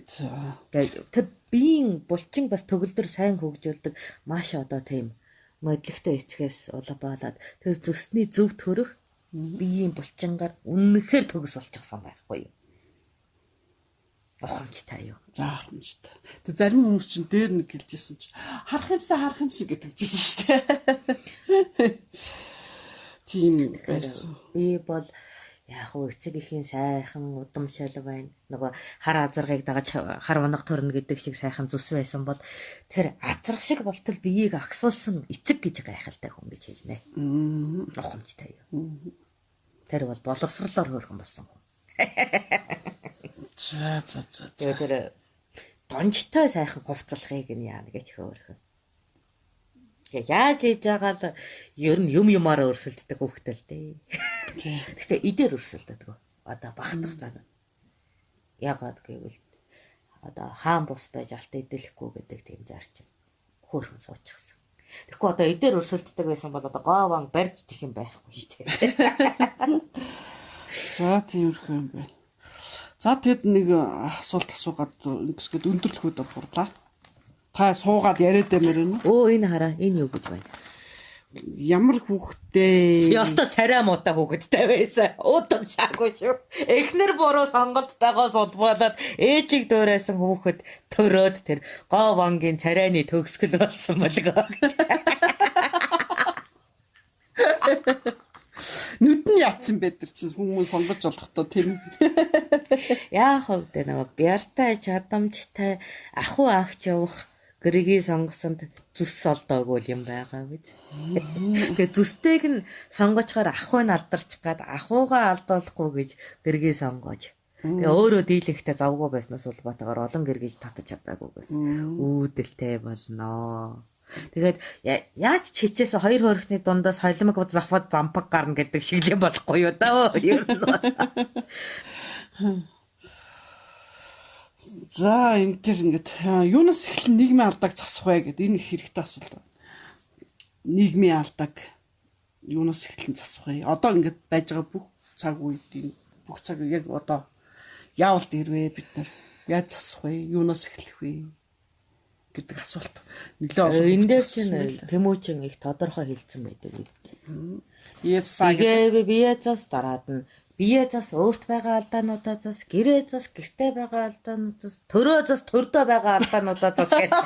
[SPEAKER 2] За.
[SPEAKER 1] Тэр биеийн булчин бас төгөлдөр сайн хөгжүүлдэг маш одоо тийм модлогтой эцгээс улаабаалаад тэр зүсний зөв төрөх биеийн булчингаар үнэхээр төгс болчихсон байхгүй юу? Ухамжтай юу?
[SPEAKER 2] За ухамжтай. Тэг зарим хүмүүс чинь дээр нэг гэлжсэн чинь харах юмсан гэдэг жисэн шүү дээ. Тийм байсан.
[SPEAKER 1] Би бол яг хөө эцэг ихийн сайхан удамшил байна. Нөгөө хар азаргыг дагаж хар унах төрнө гэдэг шиг сайхан зүс байсан бол тэр азрах шиг болтол биеийг агсуулсан эцэг гэж гайхалтай хүн гэж хэлнэ. Ухамжтай юу? Тэр бол боловсрлоор хөөрхөн болсон хүн.
[SPEAKER 2] За.
[SPEAKER 1] Тэр донжтой сайхан хувцалахыг нь яана гэж хөөрхөн. Яаж хийж байгаа л ер нь юмараа өрсөлддөг хөхтэй л дээ. Гэхдээ идээр өрсөлддөг. Одоо багтах цаг. Ягаад гэвэл одоо хаан бус байж алт идэлэхгүй гэдэг тийм зарчим хөөрхөн суучихсан. Тэгэхгүй одоо идээр өрсөлддөг байсан бол одоо гован барьж тэх юм байхгүй шүү дээ.
[SPEAKER 2] За тиймэрхүү юм байна. За тэгэд нэг асуулт асуугаад ингэсгэд өндөрлөхөд бурлаа. Та суугаад яриад баймаар байна уу?
[SPEAKER 1] Энэ хараа энэ юу гэж байна?
[SPEAKER 2] Ямар хүүхдээ
[SPEAKER 1] Ёстой царай муутай хүүхэдтэй байсан. Удамшаагүй шүү. Эхнэр буруу сонголттойгоо сулбуулаад ээжийг дөөрөөсөн хүүхэд төрөөд тэр гоо вангийн царайны төгсгөл болсон болгоо.
[SPEAKER 2] нүд нь яатсан бэ тэр чинь хүмүүс сонгож олохдоо тийм.
[SPEAKER 1] Яах вэ нөгөө бяртай чадамжтай ахуу агч явах гэргийн сонгосонд зүс олдоогүй юм байгаа биз. Тэгээ зүстэйг нь сонгочхоор ахуйг нь алдарч гад ахуугаа алдуулахгүй гэж гэргийн сонгож. Тэгээ өөрөө дийлэхтэй завгүй байснаас улбатаагаар олон гэргийж татаж чадаагүйгээс үүдэлтэй болноо. Тэгээд яаж чичээс хоёр хөрхний дундаас холимог завхад зампаг гарна гэдэг шиг л болохгүй юу даа. Ер нь.
[SPEAKER 2] За энэ төр ингээд юунаас эхлэн нийгмийн алдааг засах вэ гэдэг энэ их хэрэгтэй асуулт байна. Нийгмийн алдааг юунаас эхлэн засах вэ? Одоо ингээд байж байгаа бүх цаг үед бүх цаг яг одоо яавалт ирвэ бид нар яаж засах вэ? Юунаас эхлэх вэ? Гэдэг асуулт нэлээ олон.
[SPEAKER 1] Энэ дээр чинь Тэмүүжин их тодорхой хэлсэн байдаг үү? Бие зас дараад нь бие зас өөрт байгаа алдаануудаа зас, гэрээ зас гэртээ байгаа алдаануудаас, төрөө зас төрдөө байгаа алдаануудаа зас гэдэг.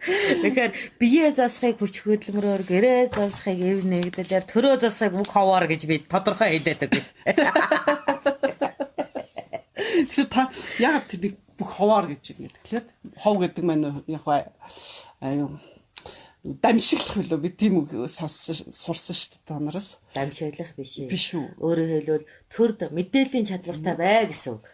[SPEAKER 1] Тэгэхээр бие засахыг хүч хөдөлмөрөөр, гэрээ засахыг эв нэгдэлээр, төрөө засахыг үг ховоор гэж би тодорхой хэлээд өгье.
[SPEAKER 2] Тэгэхээр та яг тэр бүх ховоор гэж юм тэгэхээр хов гэдэг маань яг аюу дамжиглах билүү би тийм үг сурсан шүү дээ танараас.
[SPEAKER 1] Дамжиглах биш
[SPEAKER 2] үү?
[SPEAKER 1] Өөрөөр хэлбэл төрд мэдээллийн чадвартай бай гэсэн үг.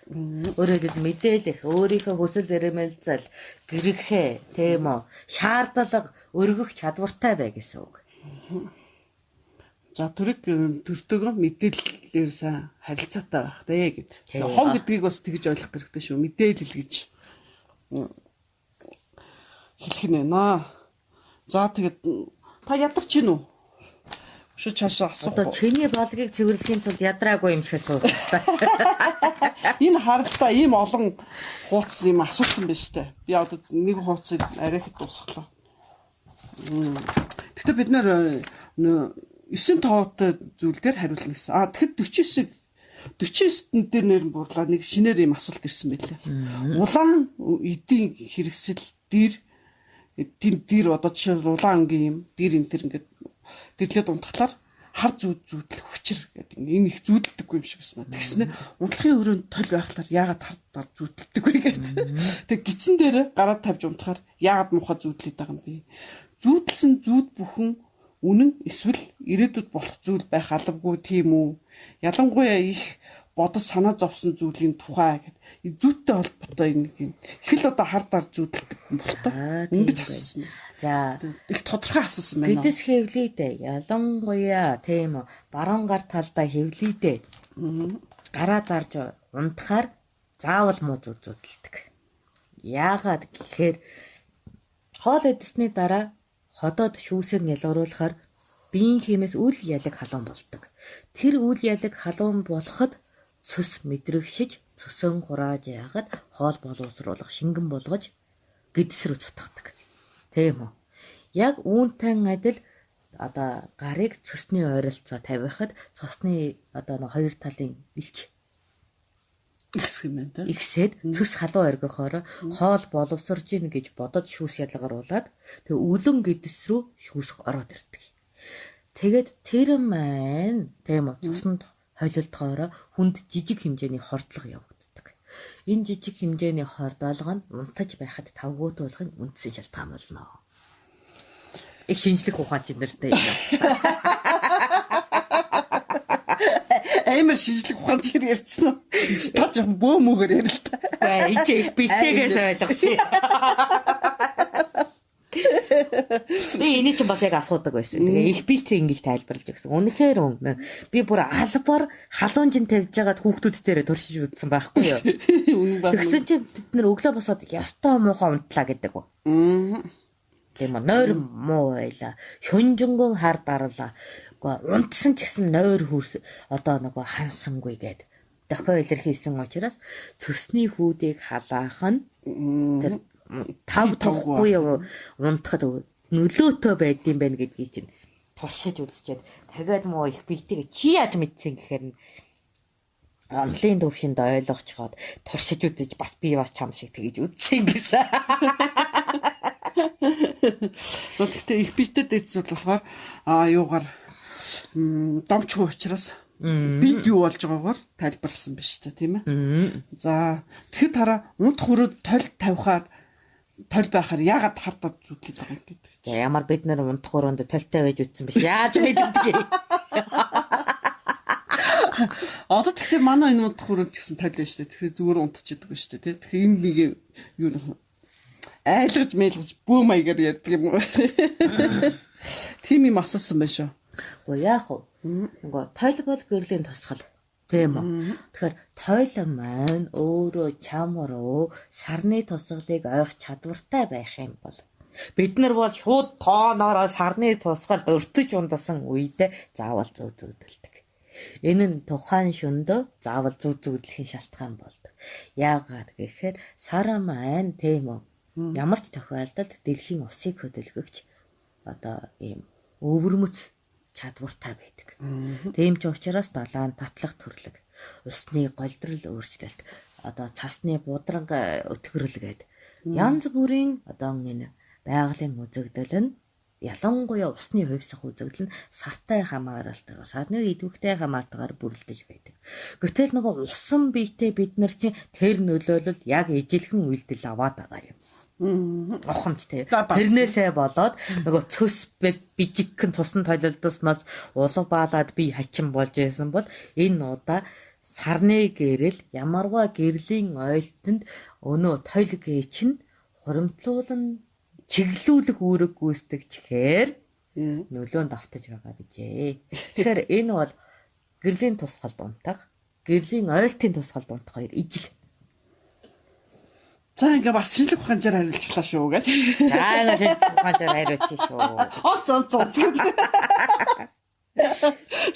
[SPEAKER 1] Өөрөөр хэлбэл мэдээлэх, өөрийнхөө хүсэл эрмэлзэл, гэрхээ, тийм үү, шаардлага өргөх чадвартай бай гэсэн үг.
[SPEAKER 2] За төртөөгөө мэдээллээр сайн харилцаатай байх дээ гэд. Хов гэдгийг бас тэгж ойлгох хэрэгтэй шүү. Мэдээлэл гэж хэлэх нь байна. За тэгээд та ядарч гин үү? Шү чаашаа асуу.
[SPEAKER 1] Одоо чиний балгийг цэвэрлэхийн тулд ядраагүй юм шиг суух хэрэгтэй.
[SPEAKER 2] Энэ харалтаа ийм олон хуудас юм асуусан байна штэ. Би одоо нэг хуудсыг арай хэд дуусглаа. Гэхдээ бид нар 9 тоотой зүйл дээр хариулна гэсэн. Тэгэхээр 49-нд дээр нэр бурлаа нэг шинээр юм асуулт ирсэн байлээ. Улаан эдийн хэрэгсэл дэр одоо жишээл улаан ангийн юм дэр энэ төр ингээд дэрлээд унтахлаар хар зүүдлэх хүчээр гэдэг энэ их зүүдэлдэггүй юм шиг байна. Тэгснэ унтлахын өрөөнд толь байхлаар яагаад хар зүүдэлдэггүй гэдэг. Тэг гидсэн дээр гараад тавьж унтахаар яагаад муухай зүүдлээд байгаа юм бэ? Зүүдэлсэн зүүд бүхэн үнэн эсвэл ирээдүйд болох зүйл байх албагүй тийм үү? Ялангуяа их бодож санаа зовсон зүйлийн тухай гэдэг. Зүйтэй холбоотой нэг юм. Их л одоо хардаар зүүдэлдэг юм болтой. Ингэж асуусан.
[SPEAKER 1] За
[SPEAKER 2] их тодорхой асуусан байна.
[SPEAKER 1] Бидэс хэвлийдэ. Ялангуяа тийм баруун гар талдаа хэвлийдэ. Гараа дарж унтахаар заавал муу зүүдэлдэг. Яагаад гэхээр хоол идэсний дараа ходоод шүүсээр нялгаруулахаар биеийн хэмээс үл ялаг халуун болдог. Тэр үл ялаг халуун болоход цөс мэдрэгшиж цөсөн хурааж яагаад хоол боловсруулах шингэн болгож гэдс рүү цутгадаг. Тийм үү? Яг үүнтэй адил одоо гарыг цөсний ойролцоо тавихад цусны одоо нэг хоёр талын илч
[SPEAKER 2] ихсэх юм байна.
[SPEAKER 1] ихсээд цөс халуун оргихоор хоол боловсрж ийн гэж бодоод шүүс ялгаруулад тэг үлэн гэдс рүү шүүсх ороод ирдэг. Тэгээд тэр маань тийм үү цуснд холилдохоор хүнд жижиг хэмжээний хордлого явагддаг. Энэ жижиг хэмжээний хордлого нь унтаж байхад тавгуутуулахын үндсэн шалтгаан болно. Их шинжлэх ухаан чинэртэй юм.
[SPEAKER 2] Амар шинжлэх ухаан чир ярьчихсан уу? Та ч бөөмөөр ярил та.
[SPEAKER 1] Энд их бэлтгээс ойлгосон. Би энийг ч бас яг асуудаг байсан. Тэгээ их бэлтээ ингэж тайлбарлаж өгсөн. Үнэхээр үнэн. Би бүр албаар халуун жин тавьж байгаад хүүхдүүд дээр туршиж үзсэн байхгүй юу? Тэгсэн чинь бид нэр өглөө босоод ястой муухай унтлаа гэдэг үү? Тийм үү, нойр муу байла. Шүнжэнгөн хар дарлаа. Гэхдээ унтсан ч гэсэн нойр хөрс одоо нөгөө хансангүй гээд дохио илэрхийлсэн учраас цөсний хүүдийг халаах нь тэр тав тохгүй унтахад нөлөөтэй байдсан байх гэдгийг чинь туршиж үзчихэд дахиад муу их битгийг чи яаж мэдсэн гэхээр онлайн төвшөнд ойлгоцоход туршиж үзэж бас би бас чам шиг тэгэж үзсэн гэсэн.
[SPEAKER 2] Гэхдээ их битэд эцэд болохоор юугаар домч хуу учраас бид юу болж байгаагаар тайлбарласан биш та тийм ээ. За тэгэхэд тараа унт хүрээд толь тавихаар толь байхаар яагаад хардаад зүтлээд байгаа юм гэдэг.
[SPEAKER 1] За ямар бид нэр унт хүрээнд тольтой байж үтсэн биш. Яаж мэддэг.
[SPEAKER 2] Одоо тэгэхээр манай энэ унт хүрээнд ч гэсэн толь байж штэ. Тэгэхээр зүгээр унтчихдаг шүү дээ тийм. Тэгэхээр энэ нэг юу айлгаж мэлгэж бөө маягаар ярьдаг юм уу? Тийм юм асуусан байх шүү.
[SPEAKER 1] Гэхдээ яах вэ? Нөгөө тойл бол гэрлийн тусгал. Тийм үү? Тэгэхээр тойл маань өөрөө чам руу сарны тусгалыг ойх чадвартай байх юм бол бид нар бол шууд тоонороо сарны тусгалд өртөж ундасан үедээ заавал зөв зөвдөлдөг. Энэ нь тухайн шөндөө заавал зөв зөвдлөхийн шалтгаан болдог. Яагаад гэхээр сар маань тийм үү? Ямар ч тохиолдолд дэлхийн усыг хөдөлгөгч одоо ийм өвөрмөц чадвартай байдаг. Тийм ч учраас далайн татлах төрлөг, усны голдрол өөрчлөлт, одоо цасны будраг өтгөрлгээд янз бүрийн одоо энэ байгалийн үзэгдэл нь ялангуяа усны хувьсах үзэгдэл нь сартай хамааралтайгаар, сарны идэвхтэй хамаартайгаар бүрэлдэж байдаг. Гэтэл нөгөө усан биетэй бид нар чинь тэр нөлөөлөлд яг ижилхэн үйлдэл аваад байгаа юм. Охомжтой. Тэрнээсээ болоод нөгөө цөс бижигхэн цусан толилдсноос улам баалаад би хачин болж байсан бол энэ удаа сарны гэрэл ямарваа гэрлийн ойлтонд өнөө тойл гээ чинь хуримтлуулан чиглүүлэх үүрэг гүйцэтгэж хээр нөлөөнд автаж байгаа гэжээ. Тэгэхээр энэ бол гэрлийн тусгалд унтах, гэрлийн ойлтын тусгалд унтах хоёр ижил.
[SPEAKER 2] За ингээ бас шинжлэх ухаанчаар хариулчихлаа шүү гэж.
[SPEAKER 1] За ингээ шинжлэх ухаанчаар хариулчих шүү.
[SPEAKER 2] Цон.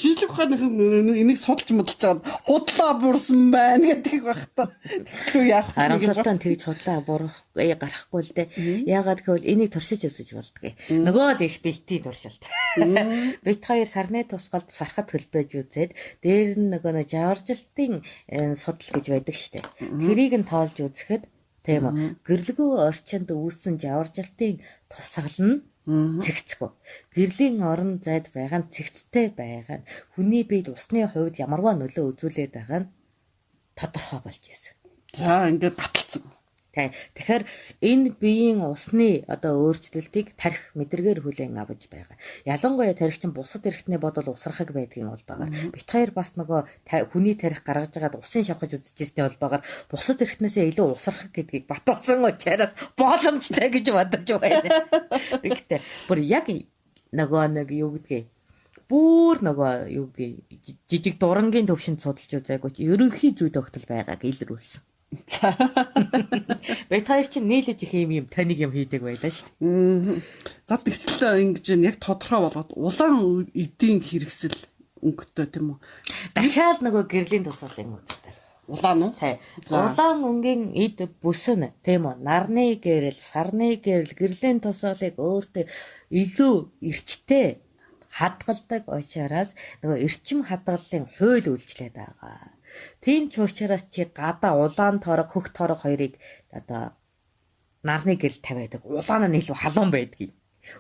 [SPEAKER 2] Шинжлэх ухааны энийг судалж модалж байгаа худлаа буурсан байна гэдэг байх та. Тэгвэл яах вэ?
[SPEAKER 1] Харамсалтай тэгж худлаа буурахгүй гарахгүй л дээ. Яагаад гэвэл энийг туршиж өсөж болдгоо. Нөгөө л их битийн туршилт. Бит хоёр сарны тусгалд сархад хөлдөөж үзээд дээр нь нөгөө жаваржилтын судал гэж байдаг штэ. Тэрийг нь тоолж үзэхэд тийм үү. Гэрлэгөө орчинд үүссэн жаваржилтын тусгал нь цэгцгүй. Гэрлийн орон зайд байгаа нь цэгцтэй байгаа нь хүний биед усны хувьд ямарваа нөлөө үзүүлээд байгаа нь тодорхой болж байсан.
[SPEAKER 2] За ингээд баталсан.
[SPEAKER 1] Тэгэхээр энэ биеийн усны одоо өөрчлөлтийг тарих мэдрэгээр хүлээн авч байгаа. Ялангуяа тарих чинь бусад эрхтний бодол усрахаг байдгийн улбаагаар. Бит хоёр бас нөгөө хүний тарих гаргаж байгаад усын шавхаж үзчихсний улбаагаар бусад эрхтнээсээ илүү усрахаг гэдгийг баталсан учраас боломжтой гэж бодож байна. Тэгтээ бүр яг нөгөө нэг юу гэдгийг бүр нөгөө юу гэдгийг жижиг дурангийн төвшөнд судалж үзээгүй ч ерөнхий зүй тогтол байгааг илрүүлсэн. Бит хоёр чинь нийлж их юм танийг юм хийдэг байлаа шүү дээ.
[SPEAKER 2] За тэгтэл ингэж яг тодорхой болгоод улаан эдийн хэрэгсэл өнгөтэй тийм үү.
[SPEAKER 1] Дахиад нөгөө гэрлийн тусгалын үзэгдэл.
[SPEAKER 2] Улаан уу?
[SPEAKER 1] Тий. Улаан өнгийн эд бүсэн тийм үү? Нарны гэрэл, сарны гэрэл, гэрлийн тусгалыг өөртөө илүү эрчтэй хадгалдаг учраас нөгөө эрчим хадгаллын хууль үйлчлээд байгаа. Тийм ч учраас чи гадаа улаан торог, хөх торог хоёрыг одоо нарны гэрэл тавиадаг. Улаан нь илүү халуун байдгийг.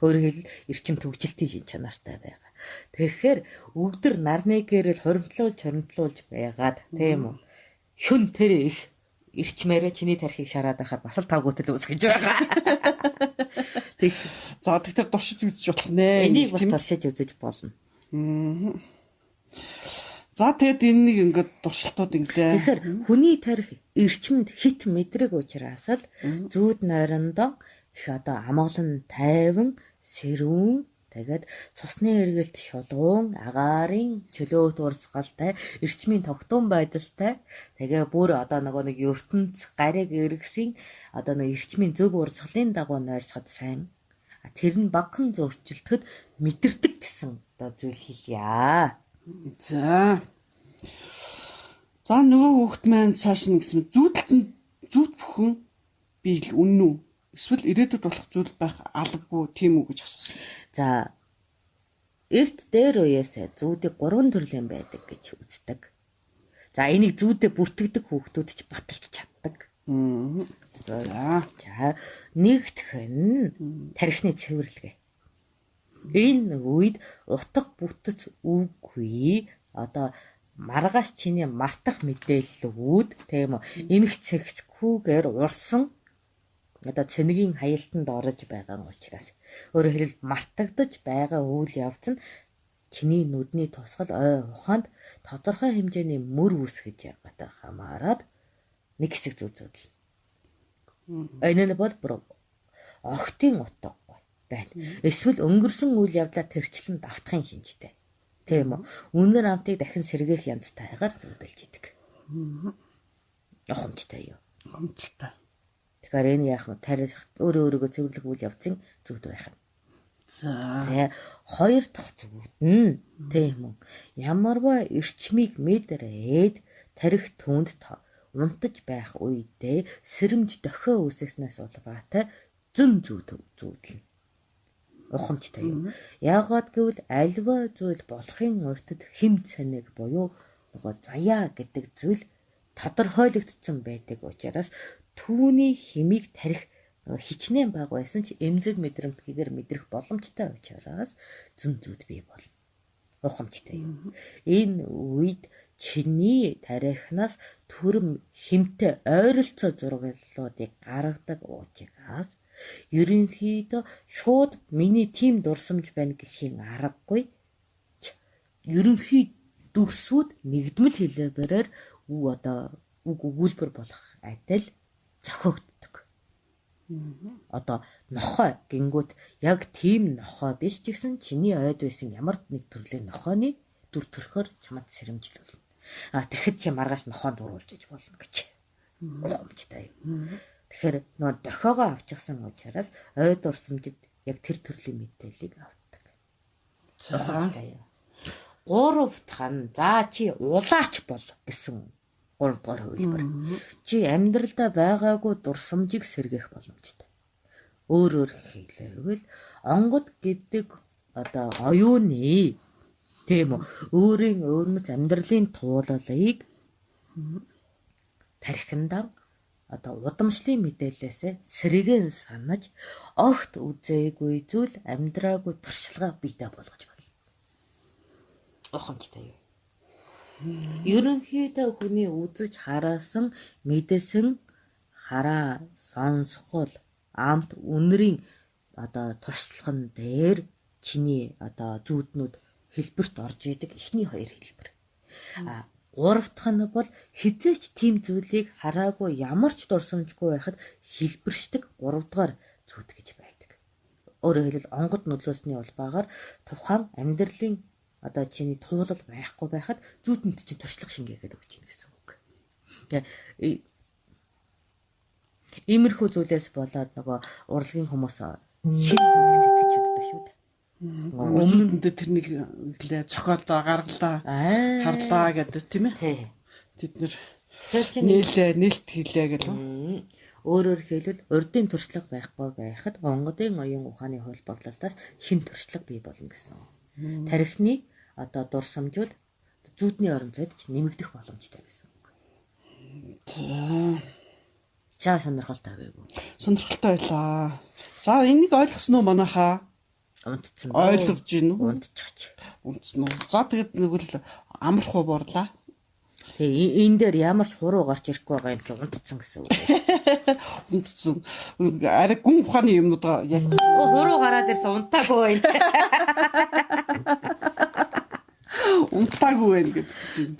[SPEAKER 1] Өөрөөр хэлбэл эрчим төгжилтийн шин чанартай байгаа. Тэгэхээр өгдөр нарны гэрэл хуримтлуулж байгаад тийм үү? Шүн тэр их эрчмээрээ чиний тархийг шараад байхад бас л тавгуутэл үүсгэж байгаа.
[SPEAKER 2] За тэгэхээр туршиж үзэж болох нэ.
[SPEAKER 1] Энийг бас туршиж үзэж болно.
[SPEAKER 2] За тэгэд энэнийг ингээд туршилтууд ингээд.
[SPEAKER 1] Тэгэхээр хүний тарих эрчимд хит мэдрэг учраас л зүүд нойрондоо их одоо амгалан тайван, сэрүүн тэгээд цусны эргэлт шулуун, агаарын чөлөөт урсгалтай, эрчмийн тогтун байдалтай. Тэгээ бүр одоо нэг ертөнц гариг эргэсийн одоо нэг эрчмийн зөв урсгалын дагуу нойрцоход сайн. Тэр нь багхан зөрчилдөд мэдэрдэг гэсэн одоо зүйл хэлье.
[SPEAKER 2] За. За нөгөө хүүхд маань цааш нь гэсэн зүүд бүхэн би л үнэн үү? Эсвэл ирээдүйд болох зүйл байх албагүй тийм үү гэж асуусан.
[SPEAKER 1] За эрт дээр үеэсээ зүүдийг 3 төрлийн байдаг гэж үздэг. За энийг зүүдээ бүртгэдэг хүүхдүүд ч баталж чаддаг. За нэгдэх нь тархины цэвэрлэгээ. Энэ үед утга бүтэц үгүй одоо маргааш чиний мартах мэдээллүүд тийм үү эмх цэгцгүүгээр урсан одоо цэнигийн хаялтанд орж байгаа учраас өөрөөр хэлбэл мартагдаж байгаа үйл явц нь чиний нүдний тусгал ой ухаанд тодорхой хэмжээний мөр үүсгэж байгаатай хамаарад нэг хэсэг зүйдлээ. Энэ нь бол бүр огтын утга байна. Эсвэл өнгөрсөн үйл явдлаа тэрчлэн давтахын шинжтэй. Тийм үү? Үнэр амтыг дахин сэргээх янзтайгаар зүйдэлж идэг. Ухамжтай юу?
[SPEAKER 2] Ухамжтай.
[SPEAKER 1] Тэгэхээр энэ яах вэ? Тарих өөрөөгөө цэвэрлэх үйл явцын зүйд байх юм. За хоёр дахь зүйд нь тийм үү? Ямарваа эрчмийг мэдрээд тарих түнд унтаж байх үедээ сэрэмж дохио үүсгэснээс улбаатай зөн зүйдлэн. Ухамжтай юу? Яагаад гэвэл альва зүйл болохын уртад хэмт саниг буюу нөгөө заяа гэдэг зүйл тодорхойлогдсон байдаг учраас түүний химийг тарих хичнээн бага байсан ч эмзэг мэдрэмтгээр мэдрэх боломжтой учраас зөн зүйд бий болно. Ухамжтай юу? Энэ үед чиний тарихнаас төрөм хэмтэй ойролцоо зургалуудыг гаргадаг уужигаас ерөнхийдөө шууд миний тим дурсамж байна гэхийн аргагүй. Ерөнхий дүрсүүд нэгдмэл хэлбэрээр үг өгүүлбэр болох адил зохиогддог. Одоо нохой гингүүт яг тийм нохой биш ч гэсэн чиний ойд байсан ямар нэг төрлийн нохойны дүр төрхөөр чамд сэрэмжлүүлнэ. Тэгэхэд чи маргааш нохоонд уруулж иж болно гэж. Ухамжтай юм. Тэгэхээр нөгөө дохиогоо авчихсан учраас ойд урсамжид яг тэр төрлийн мэдээллийг авдаг. Ухамжтай юм. Гурав дахь нь за чи улаач бол гэсэн 3 дугаар хувилбар. Чи амьдралдаа байгаагүй дурсамжийг сэргээх боломжтой. Өөрөөр хэлбэл онгод гэдэг одоо оюуны тийм үү өөрийн өвөрмөц амьдралын туулалыг тархиндаа одоо удамшлын мэдээлэлээс сэргэн санаж огт үзээгүй зүйл амьдраагүй туршилгаа биедээ болгож байна. Ухамжтай юу? Ерөнхийдөө хүний үзэж хараасан, мэдсэн, хараа, сонсгол, амт үнэрийн одоо туршлаган дээр чиний одоо зүүднүүд хэлбэрт орж идэг эхний 2 хэлбэр. Гурав дахь нь бол хизээч тийм зүйлийг хараагүй ямар ч дурсамжгүй байхад хэлбэршдэг 3 дугаар зүйд гэж байдаг. Өөрөөр хэлбэл онгод нөлөөсний улбаагаар тухайн амьдралын одоо чиний туулал байхгүй байхад зүйдэнд чинь туршлага шингээгээд өгч ийн гэсэн үг. Тэгээ иймэрхүү зүйлээс болоод нөгөө урлагийн хүмүүс шин зүйлийг сэтгэж чаддаг шүү дээ.
[SPEAKER 2] Өмнөдөө тэрнийг гэлээ цохиолоо гаргалаа. Харлаа гэдэг тийм ээ. Тэд нэр нээлт хийлээ гэдэг.
[SPEAKER 1] Өөрөөр хэлбэл урдын туршлага байхгүй байхад Монголын оюун ухааны хууль борлуулалтаас хэн туршлага бий болно гэсэн. Тархины одоо дурсамжууд зүүдний орон зайд ч нэмэгдэх боломжтой гэсэн үг. За сонирхолтой байв.
[SPEAKER 2] Сонирхолтой байлаа. За энийг ойлгосноо манайхаа
[SPEAKER 1] унтцсан.
[SPEAKER 2] Ойлгож гин үү?
[SPEAKER 1] Унтчихач.
[SPEAKER 2] Унтсан уу? За тэгээд нэгвэл амархуу борлаа.
[SPEAKER 1] Тэгээ энэ дээр ямар ч хуруу гарч ирэхгүй байгаа юм чи унтцсан гэсэн үг.
[SPEAKER 2] Унтсан. Арай гүн ухааны юмнуудаа ялцсан.
[SPEAKER 1] Хуруу гараад ирсэн унтаагүй байх.
[SPEAKER 2] Унтаагүй байх гэдэг чинь.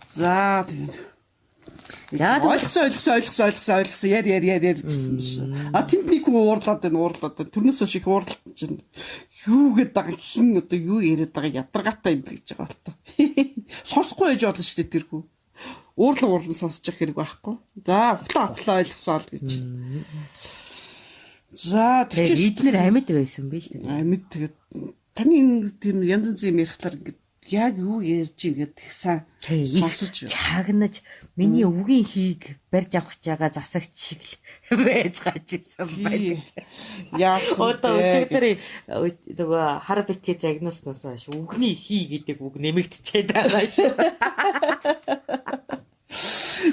[SPEAKER 2] За тэгээд ойлгосон яар гэсэн юм шиг. Тэнд нэг хүн уурлаад байна. Тэрнээс шиг уурлаад чинь юу гэдэг байгаа хин одоо юу яриад байгаа ядаргаатай юм гэж байгаа бол тоо. Сонсохгүй байж болно шүү дээ тэр хүн. Уурлан сонсож явах хэрэг байхгүй. За ухлаа ойлгосоо л гэж. За
[SPEAKER 1] тэгээд эднэр амьд байсан биз дээ.
[SPEAKER 2] Амьд тэгээд таны энэ тийм янз янзын юм ярихлаар ингээд яг юу ярьж ийн гэдэг их сайн сонсож
[SPEAKER 1] чагнаж миний өвгийн хийг барьж авах байгаа засагч шиг л байцгааж ирсэн байна.
[SPEAKER 2] Яасан
[SPEAKER 1] одоо өчигдөр нөгөө хар битгий загнуулснаас хойш өвгний хий гэдэг үг нэмэгдчихэд байгаа шүү.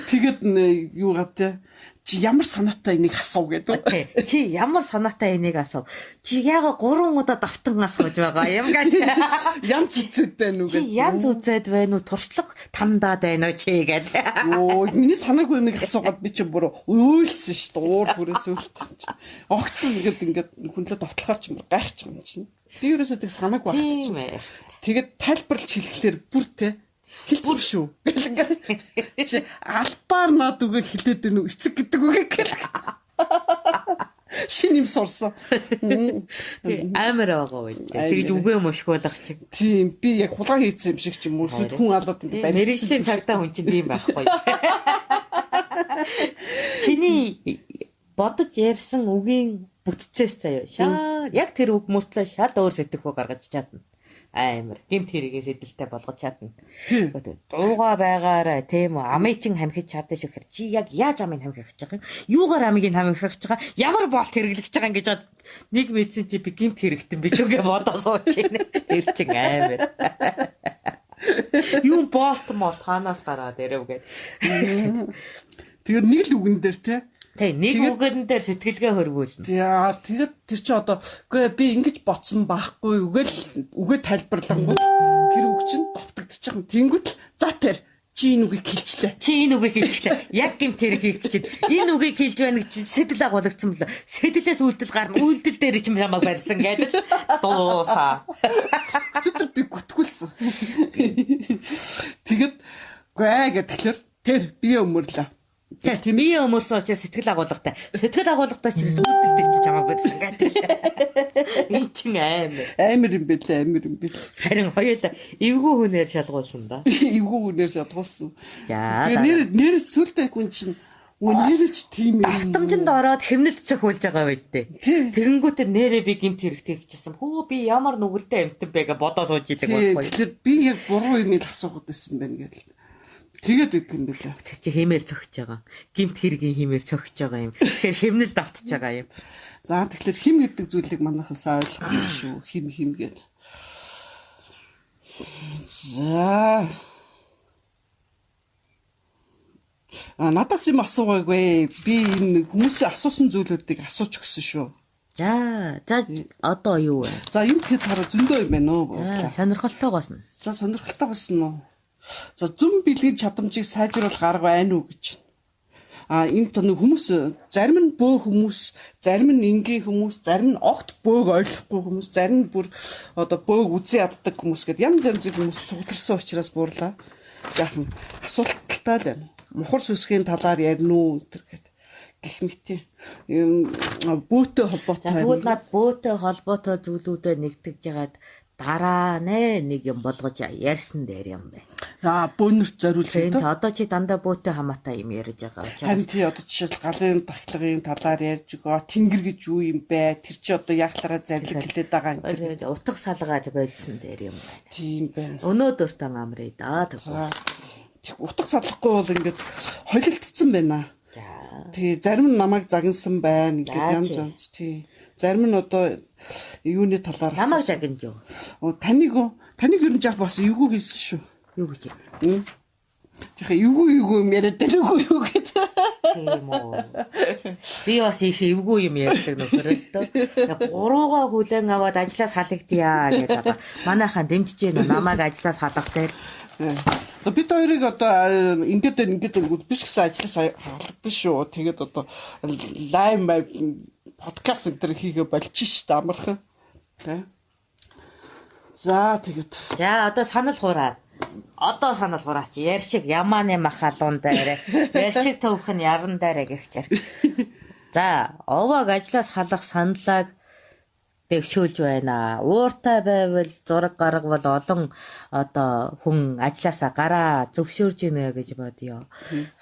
[SPEAKER 2] Тэгээд юу гадаа чи ямар санаатай энийг асуу гэдэг.
[SPEAKER 1] Чи ямар санаатай энийг асуу. Чи яага 3 удаа давтан асууж байгаа юм гэдэг.
[SPEAKER 2] Янз үзээд байна уу гэдэг.
[SPEAKER 1] Чи янз үзээд байна уу? Туршлага тандаад байна уу чи гэдэг.
[SPEAKER 2] Оо, миний санаагүй юмыг асуугаад би чи бүр уйлсан шүү дээ. Уур бүрээс үлдсэн чи. Огт ингээд хүнлээ довтлохоор чи гайхчих юм чинь. Би ерөөсөө тэг санаагүй багц чинь. Тэгээд тайлбарлаж хэлэхлээр бүр те хэлбэр шүү. Чи альбаар над үгээ хэлээд байна уу? Эцэг гэдэг үгээ гэх. Шинэ юм сурсан.
[SPEAKER 1] Амар байгаа үү. Тэгж үгээ мушгуулах чиг.
[SPEAKER 2] Тийм би яг хулгай хийсэн юм шиг ч юм уу. Хүн алаад ингэ
[SPEAKER 1] барь. Мэргэжлийн цагдаа хүн чинь тийм байхгүй. Чиний бодож ярьсан үгийн бүтцээс заяа. Шаа яг тэр үг мөртлөө шал өөр сэтгэхүй гаргаж чадна. Амар гэмт хэрэгээ сэдэлтэй болгож чадна. Дууга байгаараа тийм үү амийн хамхиж чаддаг шүү хэр чи яг яаж амийг хамхиж байгаа юм? Юугаар амийг хамхиж байгаа? Ямар болт хэрэглэж байгаа юм гэж нэг мэдсэн чи би гэмт хэрэгтэн билүүгээ бодоо сууж байна. Тэр чин амар. Юу болт мол танаас гараад ирэв гээд.
[SPEAKER 2] Тэгээд нэг л үгэн дээр те.
[SPEAKER 1] Тэг нэг үгэн дээр сэтгэлгээ хөргүүлнэ.
[SPEAKER 2] За тэгээд тэр чи одоо үгүй би ингэж ботсон байхгүй үгээ тайлбарлангууд тэр үг чинь довтогдчих юм. Тэнгүүт за тэр чи энэ үгийг хэлчлээ.
[SPEAKER 1] Яг гэмт хэрэг хийх чинь энэ үгийг хэлж байна гэж сэтэл агуулгдсан бол сэтлээс үйлдэл гарна. Үйлдэл дээр ч юм хамааг барьсан гэдэг дуусаа.
[SPEAKER 2] Зүтэр би гүтгүүлсэн. Тэгээд гээ гэхэлэр тэр би өмөрлөө.
[SPEAKER 1] Тийм бие өмөрсөн учраас сэтгэл агуулгатай. Сэтгэл агуулгатай ч үйлдэл дээр чи хамааг барьсан гэдэг. Энэ чинь
[SPEAKER 2] амар юм бэл.
[SPEAKER 1] Харин хоёулаа эвгүй хүнээр шалгуулсан да.
[SPEAKER 2] Эвгүй хүнээр шалгуулсан. Тэгээ нэр сүлтэй хүн чинь нэрч тийм юм.
[SPEAKER 1] Автомжинд ороод хэмнэлт цохиулж байгаа байд дээ. Тэгэнгүүтээ нэрээ би гинт хэрэгтэй гэжсэн. Хөө би ямар нүгэлтэй амтан бэ гэж бодоо сууж идэг байхгүй.
[SPEAKER 2] Тэгэхээр би яг буруу юм ил асуугаад байсан байна гэдэг. Тэгээд үгэн юм байна.
[SPEAKER 1] Тэр чи хэмээр цогч байгаа. Гимт хэргийн хэмээр цогч байгаа юм. Тэгэхээр хэмнэл давтж байгаа юм.
[SPEAKER 2] За тэгэхээр хим гэдэг зүйлийг манайхаас ойлгох юм шүү. Хим гэдэг. За. Надаас юм асуугаагүй. Би энэ хүмүүсийн асуусан зүйлүүдийг асууж өгсөн шүү.
[SPEAKER 1] За одоо юу вэ?
[SPEAKER 2] За энэ хэд хараа зөндөө юм байна уу?
[SPEAKER 1] Сонирхолтойгоос нь.
[SPEAKER 2] За сонирхолтойгоос нь. За зүм бэлгийн чадамжийг сайжруулах арга байна уу гэж. Энэ тань хүмүүс зарим нь бөө хүмүүс, зарим нь энгийн хүмүүс, зарим нь огт бөөг ойлгохгүй хүмүүс, зарим нь бүр одоо бөөг үзий яддаг хүмүүс гэдэг янз янзын хүмүүс цугларсан учраас буурлаа. Яахан асуулттай л байна. Мухар сүсгийн талаар ярина уу гэдэг гэх мэт юм бөөтэй холбоотой.
[SPEAKER 1] Тэгвэл над бөөтэй холбоотой зүйлүүдэд нэгтгэж ягаад дараа нэг юм болгож ярьсан дээр юм байна.
[SPEAKER 2] Бөөнөрт зориулж
[SPEAKER 1] Тэгээд одоо чи дандаа бөөтэй хамаатай юм ярьж байгаа учраас.
[SPEAKER 2] Харин тий одоо жишээл галын дахилгын талаар ярьж өгөө. Тэнгэр гэж юу юм бэ? Тэр чи одоо яг талаараа зарлиг хэлээд байгаа юм.
[SPEAKER 1] Тэгээд утга салгаад байдсан дээр юм байна.
[SPEAKER 2] Тийм байна.
[SPEAKER 1] Өнөөдөртөө амрыг да тэгвэл.
[SPEAKER 2] Утга салахгүй бол ингээд холилдсон байна. Тэгээ зарим нь намайг загнасан байна. Ингээд янз янз тий. Зарим нь одоо юуны талаар
[SPEAKER 1] намайг загнаж юу?
[SPEAKER 2] Таныг ер нь жаа бас эвгүй хийсэн шүү.
[SPEAKER 1] Юу гэж?
[SPEAKER 2] Жихээ эвгүй юм яриад л үгүй юу гэдэг.
[SPEAKER 1] Тийм үү. Би бас их эвгүй юм ярьдаг нөхөрөө л дөө. Гуруугаа хүлэн аваад ажлаас халагдъя гэж одоо манайхаа дэмжиж байна. Намайг ажлаас халгахтай.
[SPEAKER 2] Бид хоёрыг одоо ингээд биш гэсэн ажлаас халагдсан шүү. Тэгээд одоо лайв подкаст энэ хийгээ болчих шүү дээ амархан. Тэ. За тэгээд.
[SPEAKER 1] За одоо санал гураа. Одоо санал гураач. Яршиг ямааны махалуун дээр. Яршиг төвх нь яран дээр гэх чар. За, овоог ажлаас халах саналаг дэвшүүлж байна. Ууртай байвал зураг гаргавал олон одоо хүн ажлаасаа гараа зөвшөөрж гинэ гэж бодъё.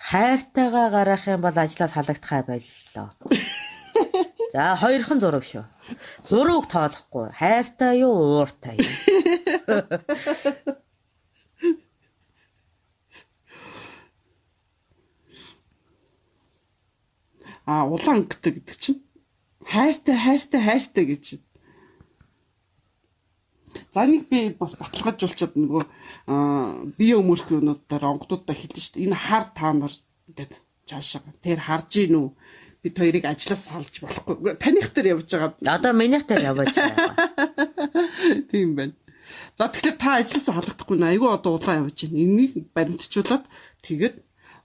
[SPEAKER 1] Хайртайгаа гарах юм бол ажлаас халагдахаа боллоо. За, хоёрхан зураг шүү. Хурууг тоолохгүй. Хайртай юу, ууртай юу?
[SPEAKER 2] Улаан өнгөтэй гэдэг чинь хайртай гэж чинь. За нэг би бас баталгаажуулчаад нөгөө бие өмөрхнүүдээр онгодуудаа хэлнэ шүү дээ. Энэ хар та нар гэдэг цаашаа. Тэр харж ийн үү? Бид хоёрыг ажлаас салж болохгүй. Таних дээр явж байгаа.
[SPEAKER 1] Одоо минийх дээр явж байгаа.
[SPEAKER 2] Тийм байна. За тэгэхээр та ажлаас халагдахгүй нэ. Айгүй одоо улаан явж байна. Энийг баримтжуулаад тэгээд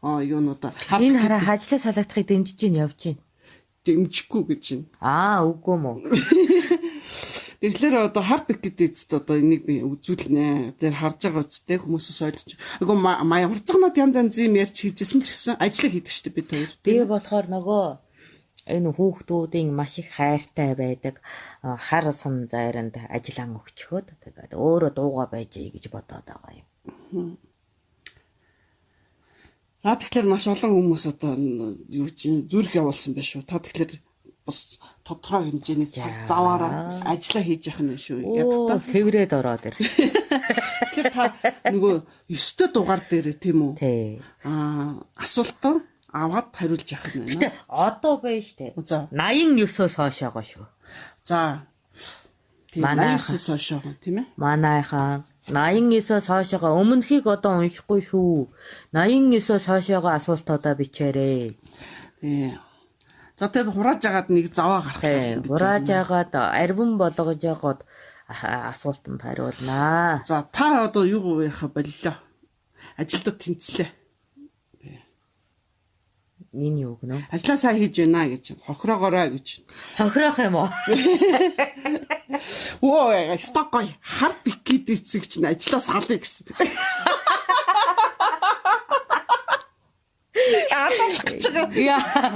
[SPEAKER 2] юунуудаа
[SPEAKER 1] энэ хараа ажлаас халагдахыг дэмжиж ийн явж ийн.
[SPEAKER 2] Дэмжихгүй гэж байна.
[SPEAKER 1] Үгүй мө.
[SPEAKER 2] Тэгэхээр одоо хар бикэд эцэд одоо энийг би үзүүлнэ. Тэр харж байгаа үсттэй хүмүүсээс ойлгож. Айгу марцгнууд янз янз юм ярьж хийжсэн ч гэсэн ажлыг хийдэг шүү дээ бид хоёр.
[SPEAKER 1] Би болохоор нөгөө энэ хүүхдүүдийн маш их хайртай байдаг хар сан зайранд ажиллан өгчхөөд тэгээд өөрөө дууга байжээ гэж бодоод байгаа юм.
[SPEAKER 2] За тэгэхээр маш олон хүмүүс одоо юу чинь зүрх явуулсан байх шүү. Та тэгэхээр бас тодорхой хэмжээний цаг заваараа ажиллаа хийж явах нь шүү.
[SPEAKER 1] Ядтаа тэврээд ороод ирсэн.
[SPEAKER 2] Тэгэхээр та нөгөө 9-р дугаар дээр тийм үү?
[SPEAKER 1] Тий.
[SPEAKER 2] Асуултаа аваад хариулж явах нь байна.
[SPEAKER 1] Гэтэ одоо байж тээ. 89-өөс хойшоогоо шүү.
[SPEAKER 2] За. Тийм 89-өөс хойшоогоо тийм ээ?
[SPEAKER 1] Манайхаа 89-өөс хойшоогоо өмнөхийг одоо уншихгүй шүү. 89-өөс хойшоогоо асуултуудаа бичээрэй.
[SPEAKER 2] Тий. За тэр хурааж агаад нэг заваа гаргах.
[SPEAKER 1] Хурааж агаад арвин болгож ягаад асуултанд хариулнаа.
[SPEAKER 2] За та одоо юу яхаа боллоо. Ажилдаа тэнцлээ.
[SPEAKER 1] Энэ юу гэнэ?
[SPEAKER 2] Ажлаа сайн хийж байна гэж. Хохроогоорой гэж.
[SPEAKER 1] Хохроох юм уу?
[SPEAKER 2] Оо, стокой хар бикэд эцэг чинь ажлаас халъя гэсэн.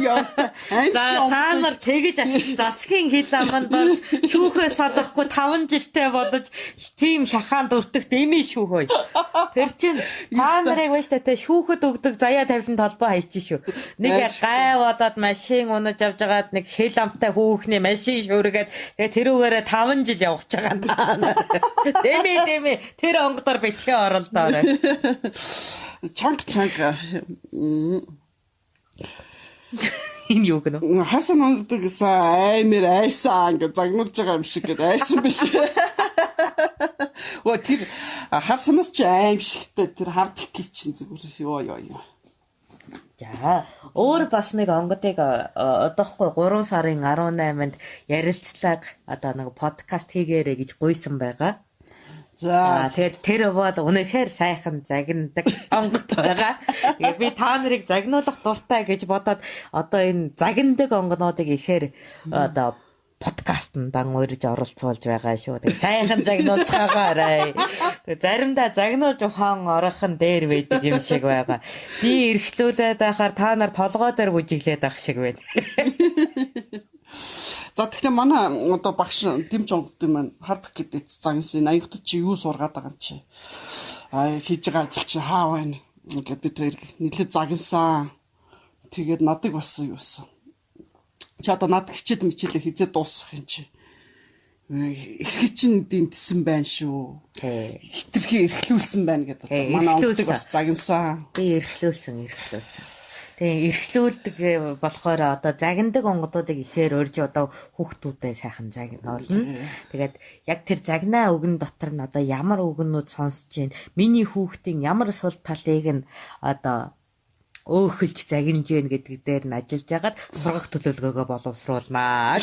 [SPEAKER 2] Яаста.
[SPEAKER 1] Та нар тэгэж засгийн хил аманд болж шүүхээ салахгүй 5 жилтэй болж тийм шахаанд өртөгт эми шүүхөө. Тэр чинь та нарыг байж та шүүхэд өгдөг заяа тавилан толбоо хайчих шүү. Нэг гай болоод машин унаж авч агаад нэг хил амтай хүүхний машин шүүргээд тэгээ тэрүүгээрээ 5 жил явах байгаа. Дэмэ тэр онгодоор битгий оролдоорой.
[SPEAKER 2] Чанг
[SPEAKER 1] энэ юу гэнэ?
[SPEAKER 2] Хасан онгодог гэсэн аймэр айсан гэж загнуулж байгаа юм шиг гэдэг айсан биш. Оо тэр хасанаас ч аим шигтэй тэр хар бикий чинь зүгээр ёо.
[SPEAKER 1] За өөр бас нэг онгодыг одоохгүй 3 сарын 18-нд ярилцлага одоо нэг подкаст хийгээрэй гэж гуйсан байгаа. За тэгээд тэр бол үнэхээр сайхан загнадаг онгод байгаа. Би та нарыг загнуулах дуртай гэж бодоод одоо энэ загнадаг онгонуудыг ихээр одоо подкастт урьж оролцуулж байгаа шүү. Тэгээд сайхан загнуулж байгаарай. Тэгээд заримдаа загнуулж ухаан орох нь дээр байдаг юм шиг байгаа. Би эрхлүүлээд байхаар та нар толгой дээр бүжиглээд ах шиг байна.
[SPEAKER 2] За тэгэхээр манай одоо багш Дэмж онгодын маань хардах гэдэг загнасан 80-д чи юу сургаад байгаа юм чи. Хийж байгаа ажил чи хаа байна ингээд бид тэр нэлээд загнасан. Тэгээд надыг бас юусан. Чи одоо над хичээд мичээлээ хизээ дуусгах юм чи. Эрхий чин дэнтсэн байна шүү. Хитрхи эрхлүүлсэн байна гэдэг. Манай онгодыг бас загнасан.
[SPEAKER 1] Би эрхлүүлсэн. Тэгээ эрхлүүлдэг болохоор одоо загнадаг онгодуудыг ихээр урьж одоо хүүхдүүдэд сайхан загнуулна. Тэгээд яг тэр загнаа үгэн дотор нь одоо ямар үгнүүд сонсож байна. Миний хүүхдийн ямар сул талыг нь одоо өөхөлж загинж гэн гэдэг дээр нь ажиллаж хагаад сургах төлөвлөгөөгөө боловсруулнаа.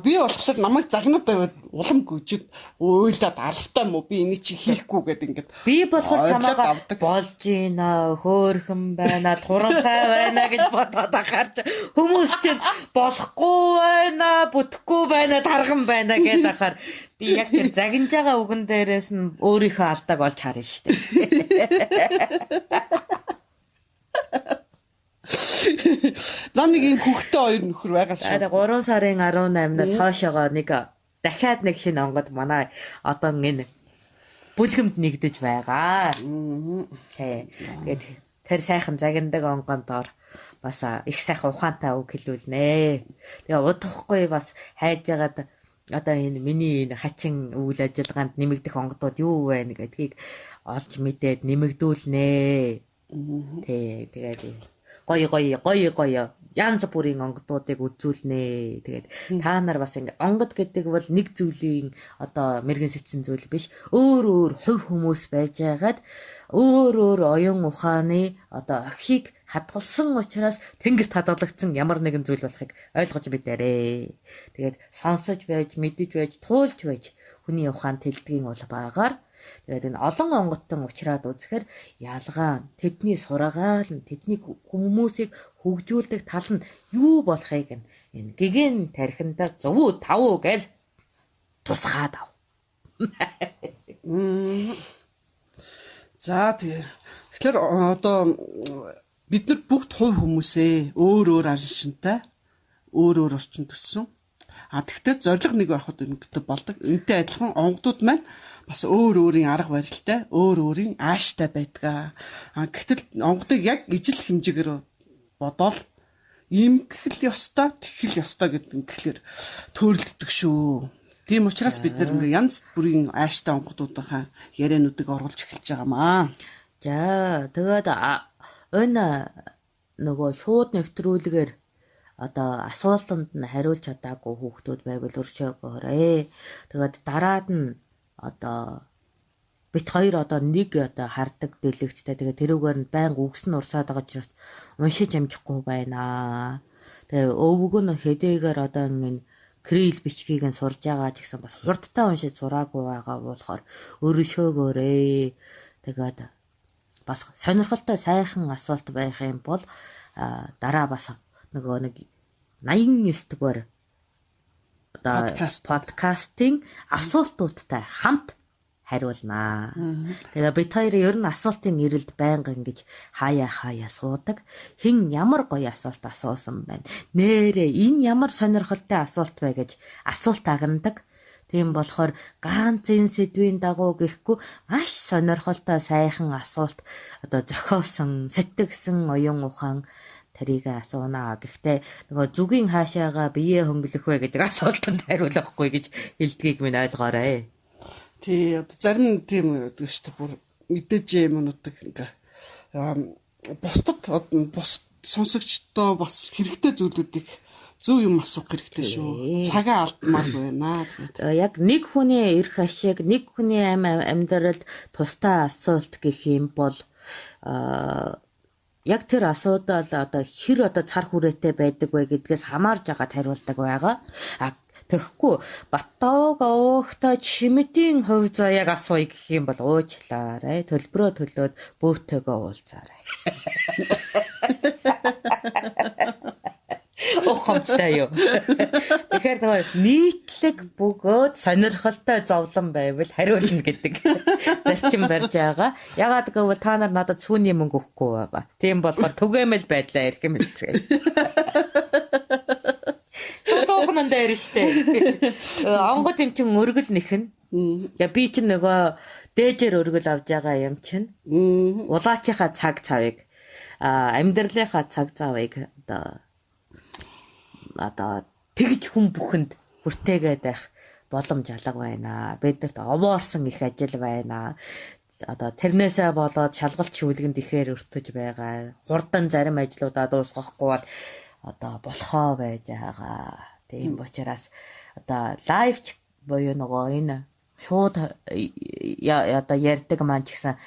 [SPEAKER 2] Би болохоор намайг загнаад байвал улам гүжид уйлаад алфтай мó би энийг чи хийхгүй гэдэг ингээд
[SPEAKER 1] би болохоор чамаагаа болж гинэ хөөхөн байна туранхай байна гэж бодоод ахаарч хүмүүс чинь болохгүй байна бүтэхгүй байна тарган байна гэдэг ахаар би яг тэр загинж байгаа үгэн дээрээс нь өөрийнхөө алдааг олж харна шүү дээ.
[SPEAKER 2] Намайг ийм хүүхдтэй хоёр нөхөр байгаа шүү.
[SPEAKER 1] 3 сарын 18-наас хойшоогоо нэг дахиад нэг шинэ онгод манай одоо энэ бүлгэмд нэгдэж байгаа. Тэгээд тэр сайхан загиндаг онгонд доор бас их сайхан ухаантай үг хэлүүлнэ. Тэгээ удахгүй бас хайж ягаад одоо энэ миний хачин үйл ажиллагаанд нэмэгдэх онгодууд юу вэ гэдгийг олж мэдээд нэмэгдүүлнэ. Тэгээд гоё янз бүрийн онгодуудыг үзүүлнэ. Тэгээд та нар бас ингэ онгод гэдэг бол нэг зүйлийн одоо мэрэгэн сэтсэн зүйл биш. Өөр хувь хүмүүс байж байгаад өөр оюун ухааны одоо ахийг хадгалсан учраас тэнгэрт хадгалагдсан ямар нэгэн зүйл болохыг ойлгож мэдээрээ. Тэгээд сонсож байж, мэдэж байж, туулж байж хүний ухаанд тэлдгийн бол байгаагаар тэгээд энэ олон онгодтой уучраад үзэхээр ялгаа тэдний сургаал нь тэдний хүмүүсийг хөгжүүлдэг тал нь юу болохыг энэ гэгэн тархинда зөв тав гэл тусгаад ав.
[SPEAKER 2] За тэгэхээр одоо бид нар бүгд хувь хүмүүсээ өөр аншинтай өөр орчин төссөн. Тэгвэл зориг нэг байхад ингэдэг болдог. Энтэй адилхан онгодууд маань бас өөрийн арга барилтай, өөрийн ааштай байдаг. Гэтэл онгодыг яг ижил хэмжээгээр бодоол имгэл ёстой, тэхэл ёстой гэдэг ингээд төрөлддөг шүү. Тийм учраас бид нар ингээ янз бүрийн ааштай онгодуудынхаа яриануудыг оруулж эхэлж байгаамаа.
[SPEAKER 1] За тэгээд энэ нөгөө шууд нэвтрүүлгээр одоо асуултанд нь хариулж чадаагүй хүүхдүүд байвал өршөөгөөрэй. Тэгээд дараад нь одоо бит хоёр одоо нэг одоо хардаг дэлгэцтэй тэгээ тэрүүгээр нь байнга үгс нь урсаад байгаа учраас уншиж амжихгүй байна. Тэгээ өвөг нь хэдийгээр одоо ингэ крил бичгийг нь сурж байгаа ч гэсэн бас хурдтай уншиж сураагүй байгаа болохоор өршөөгөөрэй. Тэгээд бас сонирхолтой сайхан асуулт байх юм бол дараа бас нөгөө нэг 89 дугаар подкастын асуултуудтай хамт хариулнаа. Тэгээ бид хоёрын ер нь асуултын ирэлд байнга ингэж хаяа суудаг. Хэн ямар гоё асуулт асуусан байна. Нээрээ энэ ямар сонирхолтой асуулт вэ гэж асуулт агнадаг. Тийм болохоор ганц энэ сэдвийн дагуу гэхгүй маш сонирхолтой сайхан асуулт одоо зохиосон, сэтгэгсэн оюун ухаан тэрийг асуунаа. Гэхдээ нөгөө зүгийн хаашаага биеэ хөнгөлөх вэ гэдэг асуултанд хариулахгүй гэж хэлдгийг минь ойлгоорой.
[SPEAKER 2] Тий, одоо зарим тийм гэдэг шүү дээ. Бүр мэдээж юмнуудыг ингээ бус сонсогчдоо бас хэрэгтэй зүйлүүдийг зөв юм асуух хэрэгтэй шүү. Цагаа алдмаар байна.
[SPEAKER 1] Яг нэг хүний эрх ашиг, нэг хүний амьдралд тустай асуулт гэх юм бол яг тэр асуудал одоо хэр одоо цар хүрээтэй байдаг вэ гэдгээс хамаарж агаад хариулдаг байгаа. Тэгэхгүй Баттаог овогтой чимэдийн хувь заяаг асууя гэх юм бол уучлаарай. Төлбөрөө төлөөд бөөтөөгөө уулзаарай. Ухамжтай юу. Тэгэхээр нөгөө нийтлэг бөгөөд сонирхолтой зовлон байвал хариулна гэдэг зарчим барьж байгаа. Ягаад гэвэл та нар надад сүүний мөнгө өгөхгүй байгаа. Тийм болохоор түгээмэл байдлаа эрхэм хэлцгээе. Ухнан дээр штэ. Онгод юм чин өргөл нэхэн. Я би чинь нөгөө дээжээр өргөл авж байгаа юм чинь. Улаачийнхаа цаг цавыг амьдралынхаа цаг цавыг одоо тэгж хүн бүхэнд хүртээгээд байх боломж алга байна. Биднэрт овоорсон их ажил байна. Одоо тэрнээсээ болоод шалгалт шүүлгэнд ихээр өртөж байгаа. Хурдан зарим ажлуудаа дуусгахгүй бол одоо болохоо байж байгаа. Тийм учраас одоо лайв буюу нөгөө энэ шууд одоо ярьдаг маань ч гэсэн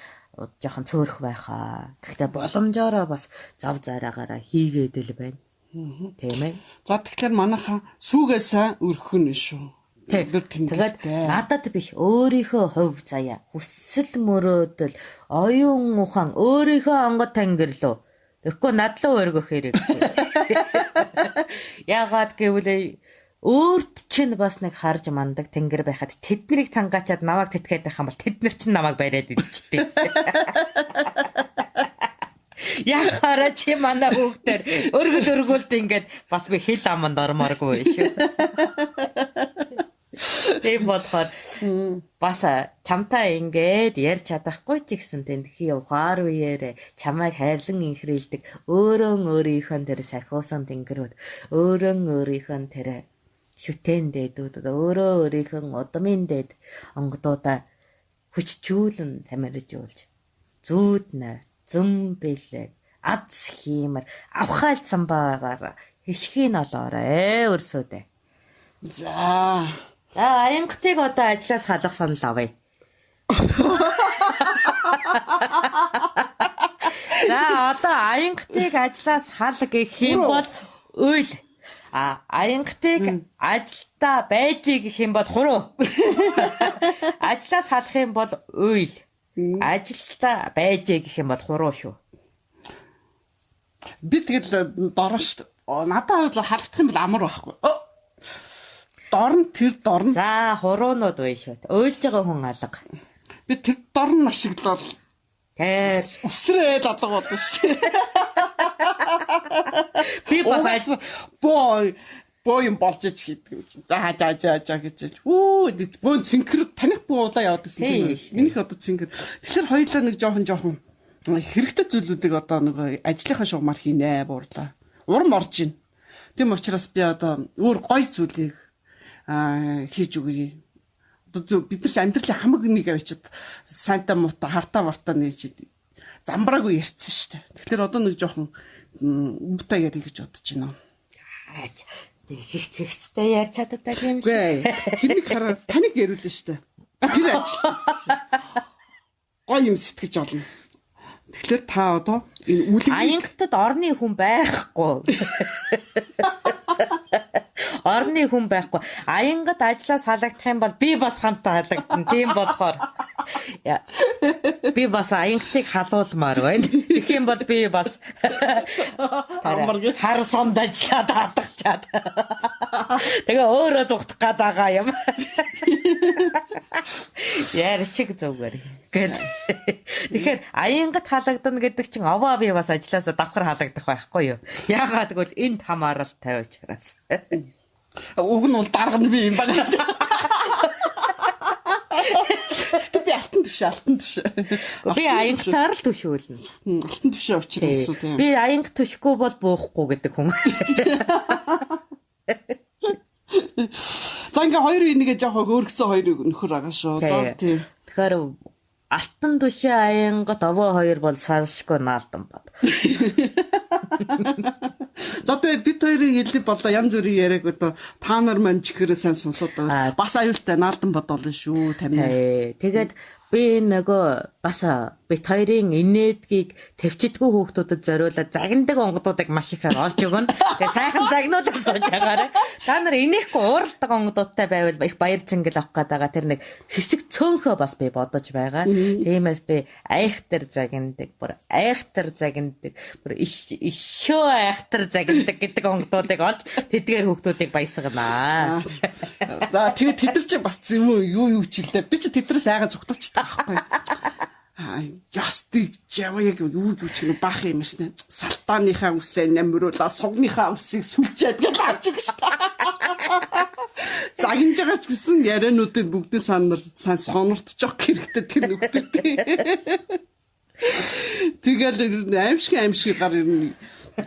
[SPEAKER 1] жоохон цөөрөх байхаа. Гэхдээ боломжоор бас зав зараагаараа хийгээд л байна. Тийм ээ.
[SPEAKER 2] За тэгэхээр манайхаа сүүгээсээ өрхөн шүү.
[SPEAKER 1] Тэгээд надад биш өөрийнхөө хувь заяа хүсэл мөрөөдөл оюун ухаан өөрийнхөө онгод тангирлуу. Тэгэхгүй надлаа өргөх хэрэг. Яагаад гэвэл өөрт чинь бас нэг харж мандаг тэнгэр байхад тэднийг цангаачаад намайг тэтгээд байх юм бол тэд нар чинь намайг бариад идчихтэй. Яхаараа чи манай хүүхдээр өргөлт ингээд бас би хэл аманд ормооргүй шүү. Тийм болохоор бас чамтай ингээд ярьж чадахгүй ч гэсэн тэнхий ухаар үеэрээ чамайг хайрлан инхрийлдэг өөрийнхөө тэр сахиусан тэнгэрүүд өөрийнхөө тэр шүтэн дээдүүд өөрийнхөө удмын дээд онгодуудаа хүчжүүлэн тамиржуулж зүүднэ зөм бэлээ аз хиймэр авхаалцсан байгаагаар хишхийн олоорой өрсөдөө.
[SPEAKER 2] За
[SPEAKER 1] аянгтыг одоо ажлаас халах санал авъя. За одоо аянгтыг ажлаас хал гэх юм бол үйл. Аянгтыг ажилдаа байж гэх юм бол хуруу. Ажлаас халах юм бол үйл. Ажилдаа байж гэх юм бол хуруу шүү.
[SPEAKER 2] Би тэгэл дорно шүү. Надад бол халагдах юм бол амар байхгүй. Дорн тэр дорн.
[SPEAKER 1] За хуруунууд бай шүү. Ойлж байгаа хүн алга.
[SPEAKER 2] Би тэр дорн ашиглал.
[SPEAKER 1] Усрээд
[SPEAKER 2] алга болно шүү.
[SPEAKER 1] Би бас
[SPEAKER 2] боо юм болж ич хийдэг юм чинь. За гэж. Бөө цэнхэр таних буудаа яваад гэсэн юм. Минийх одоо цэнхэр. Тэгэхээр хоёулаа нэг жоохон хэрэгтэй зүйлүүдийг одоо нэг ажлынхаа шугамар хийнэ буурлаа. Урам орж ийн. Тийм учраас би одоо өөр гоё зүйлийг хийж өгье. Одоо бид нар амьдралын хамаг нэг авчид санта мута хартаа варта нээж замбраагүй ярьсан шүү дээ. Тэгэхээр одоо нэг жоохон мута ярих гэж бодож байна.
[SPEAKER 1] Их цэгцтэй ярьж чаддаг юм шиг.
[SPEAKER 2] Тэрнийг хараа таныг яриулна шүү дээ. Тэр ажил. Гоё юм сэтгэж олно. Тэгэхээр та одоо энэ үлэг
[SPEAKER 1] аянгтад орны хүн байхгүй. Орны хүн байхгүй. Аянгад ажлаас халагдах юм бол би бас хамтаа халагдана. Тийм болохоор би бас аянгтыг халуулмаар байна. Тэгэх юм бол би бас хар сомд ажиллаад хадагчаад. Тэгээ өөрөө зүгтах гээд байгаа юм. Яар шиг зүгээр. Тэгэхээр аянгад халагдана гэдэг чинь овоо би бас ажилласаа давхар халагдах байхгүй юу? Яагаад гэвэл энд хамаарал тавиуч хараас.
[SPEAKER 2] Уг нь бол дарга нь би юм байна. Гэтэ би алтан түвш.
[SPEAKER 1] Би аянгатаар л түшүүлнэ.
[SPEAKER 2] Алтан түвшээ учраас тийм.
[SPEAKER 1] Би аянг түшгүй бол буухгүй гэдэг хүн.
[SPEAKER 2] За ингээ хоёр нэгэ жоохон өөргцэн хоёр нөхөр байгаа шүү. За тийм.
[SPEAKER 1] Тэгэхээр алтан түшээ аянгат овоо хоёр бол салшгүй наалдан бод.
[SPEAKER 2] За тэгээ бид хоёрын хэлий болоо янз бүрийн яриаг одоо та нар маань чихэрээ сайн сонсоод байгаа. Бас аюултай наалдан бод болно шүү тамир.
[SPEAKER 1] Тэгээд би нөгөө бас бит хоёрын инээдгийг төвчдгүү хүүхдүүдэд зориулаад загнадаг онгодуудыг маш ихээр олж өгнө. Тэгээ сайхан загнуулаад сууж байгаарай. Та нар инехгүй ууралдаг онгодуудтай байвал их баяр цэнгэл авах гээд байгаа. Тэр нэг хэсэг цөөнхөө бас би бодож байгаа. Тиймээс би айхтар загнадаг, бүр айхтар загнадаг, бүр ишөө айхтар загнадаг гэдэг онгодуудыг олж тэдгээр хүүхдүүдийг баясганаа.
[SPEAKER 2] За тэгээ тэд нар чинь бас юу хичээлдэ. Би чи тэднээс айгаа зүгталч таахгүй. Ястыг жава яг юу ч гэнэ баах юм шнэ. Салтааныхаа үсээ намруулаа, сугныхаа үсийг сүлжээд гэж авч өгч та. Загинж байгаа ч гэсэн яриануудыг бүгдээ сонирдчих хэрэгтэй тэр нүгтэй. Тэгэл аимшиггаар ер нь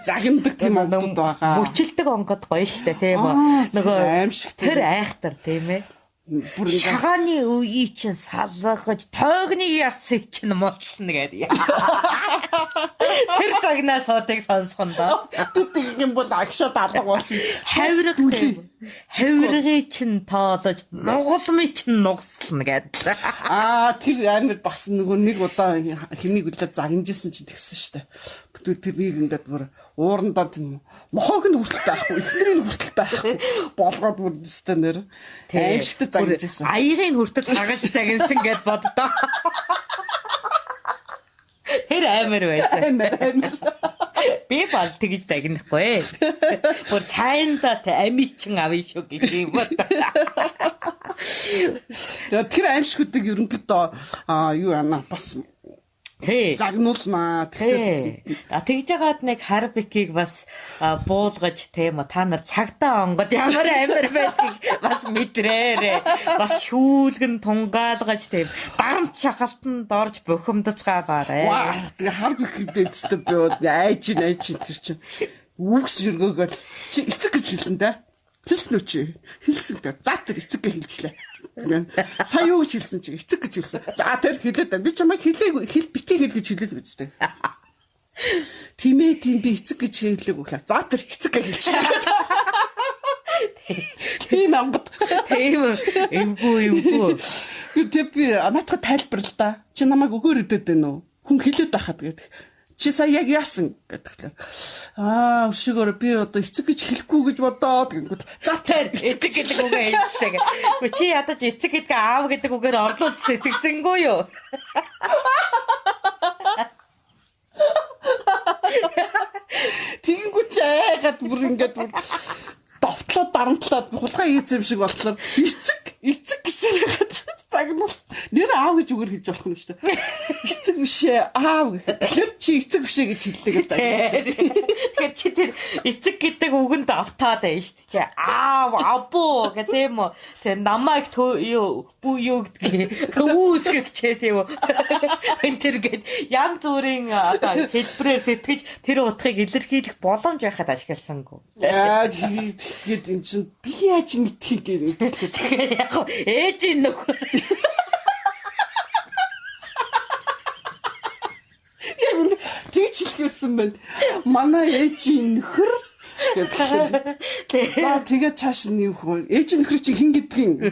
[SPEAKER 2] загиндаг тийм онгодууд байгаа.
[SPEAKER 1] Мөчилдэг онгод гоё штэ тийм үү. Нөгөө
[SPEAKER 2] аимшиг
[SPEAKER 1] тэр айхтар тийм ээ.
[SPEAKER 2] Бүр ингээ
[SPEAKER 1] Шагааны үеий чинь салгаж тойгны ясыг чинь муулна гэдэг. Тэр цагнаас суудыг сонсхон доо.
[SPEAKER 2] Тэтгэх юм бол агшаад алга болсон.
[SPEAKER 1] Хавиргыг чинь тоолож нугалмыг чинь нугаслна гэдэг.
[SPEAKER 2] Тэр амар бас нөгөө нэг удаа хэмнийг үлээд загинжсэн чинь тэгсэн штэ. Тэрнийг ингээд бүр уурандаа тийм мохоог нь хүртэл байхгүй, ихнэрийг хүртэл байхгүй болгоод бүр өстэй нэр аимшигтай загинжсэн.
[SPEAKER 1] Аягийг хүртэл хагалж загинсан гэд боддоо. Тэр амар байсан.
[SPEAKER 2] Амар.
[SPEAKER 1] Би бол тэгж дагнахгүй. Бүр цайндаа амиг чин авъя шүү гэх юм бод.
[SPEAKER 2] Тэр аимшигуудыг ерөнхийдөө юу яана бас загнуулнаа.
[SPEAKER 1] Тэгж жагаад нэг харбикийг бас буулгаж тийм та нар цагтаа онгод ямар амар байдгийг бас мэдрээрээ. Бас шүүлгэн тунгаалгаж тийм дарамт шахалтанд орж бухимдацгаагаарэ.
[SPEAKER 2] Ваа тэгээ харбиктэй өстө би айж тэр чинь үгс ширгөөгөл чи эцэг гэж хэлсэн дээ. Хэлсэн үү чи? Хэлсэн дээ. За тэр эцэг гэж хэлжлээ. Сая юу гэж хэлсэн чи? Эцэг гэж хэлсэн. За тэр хэлээд би чамайг битгий хэл гэж хэлээд үзтээ. Тийм би эцэг гэж хэлээг үхлээ. За тэр эцэг гэж хэлжлээ. Тийм ангад.
[SPEAKER 1] Тийм эвгүй.
[SPEAKER 2] Тэг би наадах тайлбарлаа да. Чи намайг өгөөр өдөөд байна уу? Хүн хэлээд байхад гэдэг. Чи сая яг яасан гэдэг. Өшөөгөр би одоо эцэг гэж хэлэхгүй гэж бодоод гэнгүүт. За тэр
[SPEAKER 1] эцэг гэдэг үгээ хэлчихлээ. Гэхдээ чи ядаж эцэг гэдэг аав гэдэг үгээр орлуулж сэтгэсэнгүй юу?
[SPEAKER 2] Тэгэнгүүт чи айгаад бүр ингээд довтлоод дарамтлаад хулгай хийц юм шиг болтлоо. Эцэг гэсэн ягаад загнуулсан. Нэр аав гэж үгээр хэлж болох юм шүү дээ. Эцэг бишээ аав гэх. Тэгэхээр чи эцэг бишээ гэж хэллээ гэж загнуулсан.
[SPEAKER 1] Тэгэхээр чи тэр эцэг гэдэг үгэнд автаад байна шүү дээ. Аав, абуу гэх тийм үү. Тэр намайг юу гэдгийг үүсгэгчээ тийм үү. Тэр гээд янз бүрийн одоо хэлбэрээр сэтгэж тэр утгыг илэрхийлэх боломж байхад ашигласангүй.
[SPEAKER 2] Тэгээд эн чинь би яаж мэдхийг гэдэг.
[SPEAKER 1] Яг ээжийн нөхөр.
[SPEAKER 2] Яг тэгж хэлсэн байна. Манай ээжийн нөхөр гэдэг. За тэгээд цааш нь юу хөө? Ээжийн нөхөр чи хэн гэдгийг?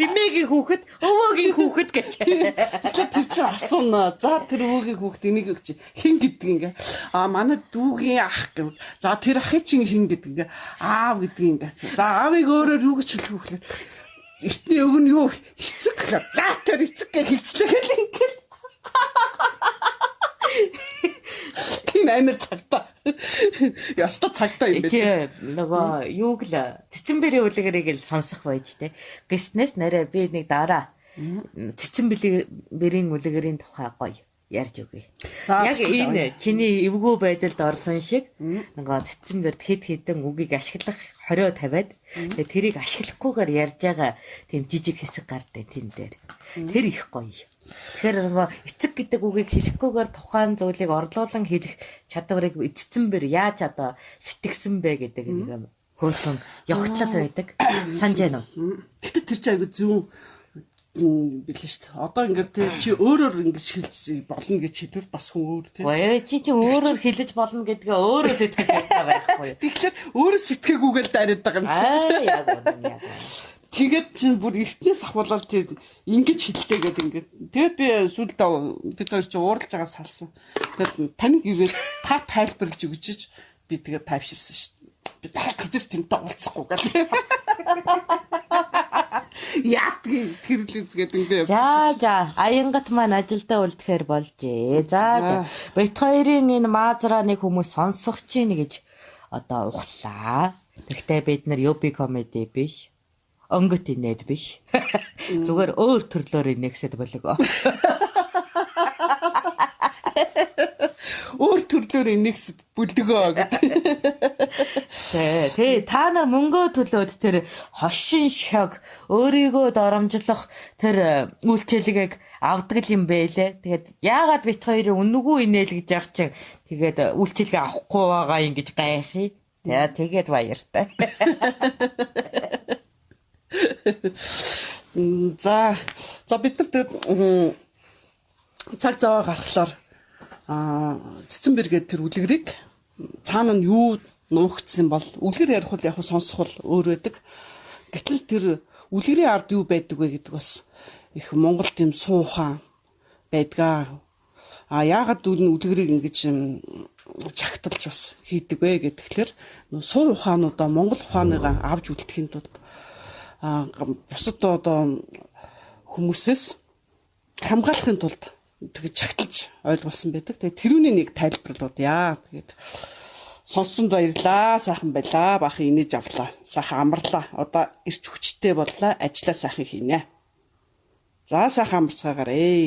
[SPEAKER 1] Эмээгийн хүүхэд, өвөөгийн хүүхэд гэж.
[SPEAKER 2] Тэгэхээр тэр чи асууна. За тэр өвөөгийн хүүхэд энийг өгч хэн гэдгийг ингээ. Манай дүүгийн ах гэв. За тэр ахыг чи хэн гэдгийг ингээ. Аав гэдгийг ингээ. За аавыг өөрөөр юу гэж хэлэх вэ? Эртний өг нь юу? Эцэг гэхээр. За тэр эцэг гэж хэлчихлээ гэл ингээ. Тийм амар цагтаа. Яста цагтаа юм бэ?
[SPEAKER 1] Тийм нөгөө юуг л цэцэнбэрийн үлгэрийг л сонсох байж тээ. Гиснээс нэрэ би нэг дараа цэцэнбэрийн үлгэрийн тухай гоё ярьж өгье. Яг энэ чиний эвгүй байдалд орсон шиг нөгөө цэцэнбэрд хэд хэдэн үгийг ашиглах 20 тавиад тэгээ тэрийг ашиглахгүйгээр ярьж байгаа тийм жижиг хэсэг гардаг тэн дээр. Тэр их гоё. Тэгэхээр нөгөө эцэг гэдэг үгийг хэлэхгүйгээр тухайн зүйлийг орлуулан хэлэх чадварыг эцэцэнбэр яаж одоо сэтгсэн бэ гэдэг нэг хөөсөн явахтлал байдаг. Санаж байна уу?
[SPEAKER 2] Гэтэ тэр чи айгу зүүн билээ шүү дээ. Одоо ингээд чи өөрөөр ингэж хэлж болно гэж хэлвэл бас хүн өөр тийм.
[SPEAKER 1] Ой чи өөрөөр хэлж болно гэдгээ өөрөө сэтгэх хэрэгтэй байхгүй юу?
[SPEAKER 2] Тэгэхээр өөрөө сэтгээгүүгээл дайраад байгаа юм чи.
[SPEAKER 1] Яг үнэн яг.
[SPEAKER 2] Тэгээд чинь бүр эртнээс ахуулаад тэр ингэж хэллээ гэдэг ингээд. Тэгээд би сүлд бид хоёр чи ууралж байгаа салсан. Тэгээд тань ирээд та тайлбарлаж өгчөж би тэгээд тайвширсан шүү дээ. Би дахиад газар тэнтэй уулзахгүй гал. Яадгийн тэрлүүз гэдэг ингээд.
[SPEAKER 1] За аянгат маань ажилдаа үлдэхээр болжээ. За бит хоёрын энэ маазраа нэг хүмүүс сонсох чинь гэж одоо ухлаа. Тэгтээ бид нар юби комеди биш. Онгот инээд биш. Зүгээр өөр төрлөөр инээсэд болог.
[SPEAKER 2] Өөр төрлөөр энийгс бүлдгөө гэдэг.
[SPEAKER 1] Тэ та нар мөнгөө төлөөд тэр хошин шог өөрийгөө доромжлох тэр үйлчлэгийг авдаг юм бэ лээ. Тэгээд яагаад бит хоёрын үнэгүй инээлгэж явах чинь тэгээд үйлчлэгээ авахгүй байгаа юм гэж гайхъя. Тэгээд баяртай.
[SPEAKER 2] За бид нар цаг зав гаргахлаар Цэцэнбэр гэдэг тэр үлгэрийг цаана нь юу нуугдсан бол үлгэр ярих бол яг сонсох бол өөр байдаг. Гэтэл тэр үлгэрийн ард юу байдаг вэ гэдэг бас их Монгол тийм суухан байдгаа. Яагаад үлгэрийг ингэж чагталж бас хийдэг вэ гэхээр суу ухаануудаа Монгол ухааныгаа авч үлдэхийн тулд бусад одоо хүмүүсээс хамгаалахын тулд тэгж чагталж ойлгуулсан байдаг. Тэгээ тэрүүний нэг тайлбарлууд яа. Тэгээд сонсонд баярлаа. Сайхан байлаа. Баахан инээж авлаа. Сайхан амарлаа. Одоо ирч хүчтэй боллоо. Ажлаа сайхан хийнэ. За сайхан амарцгаагаарэ.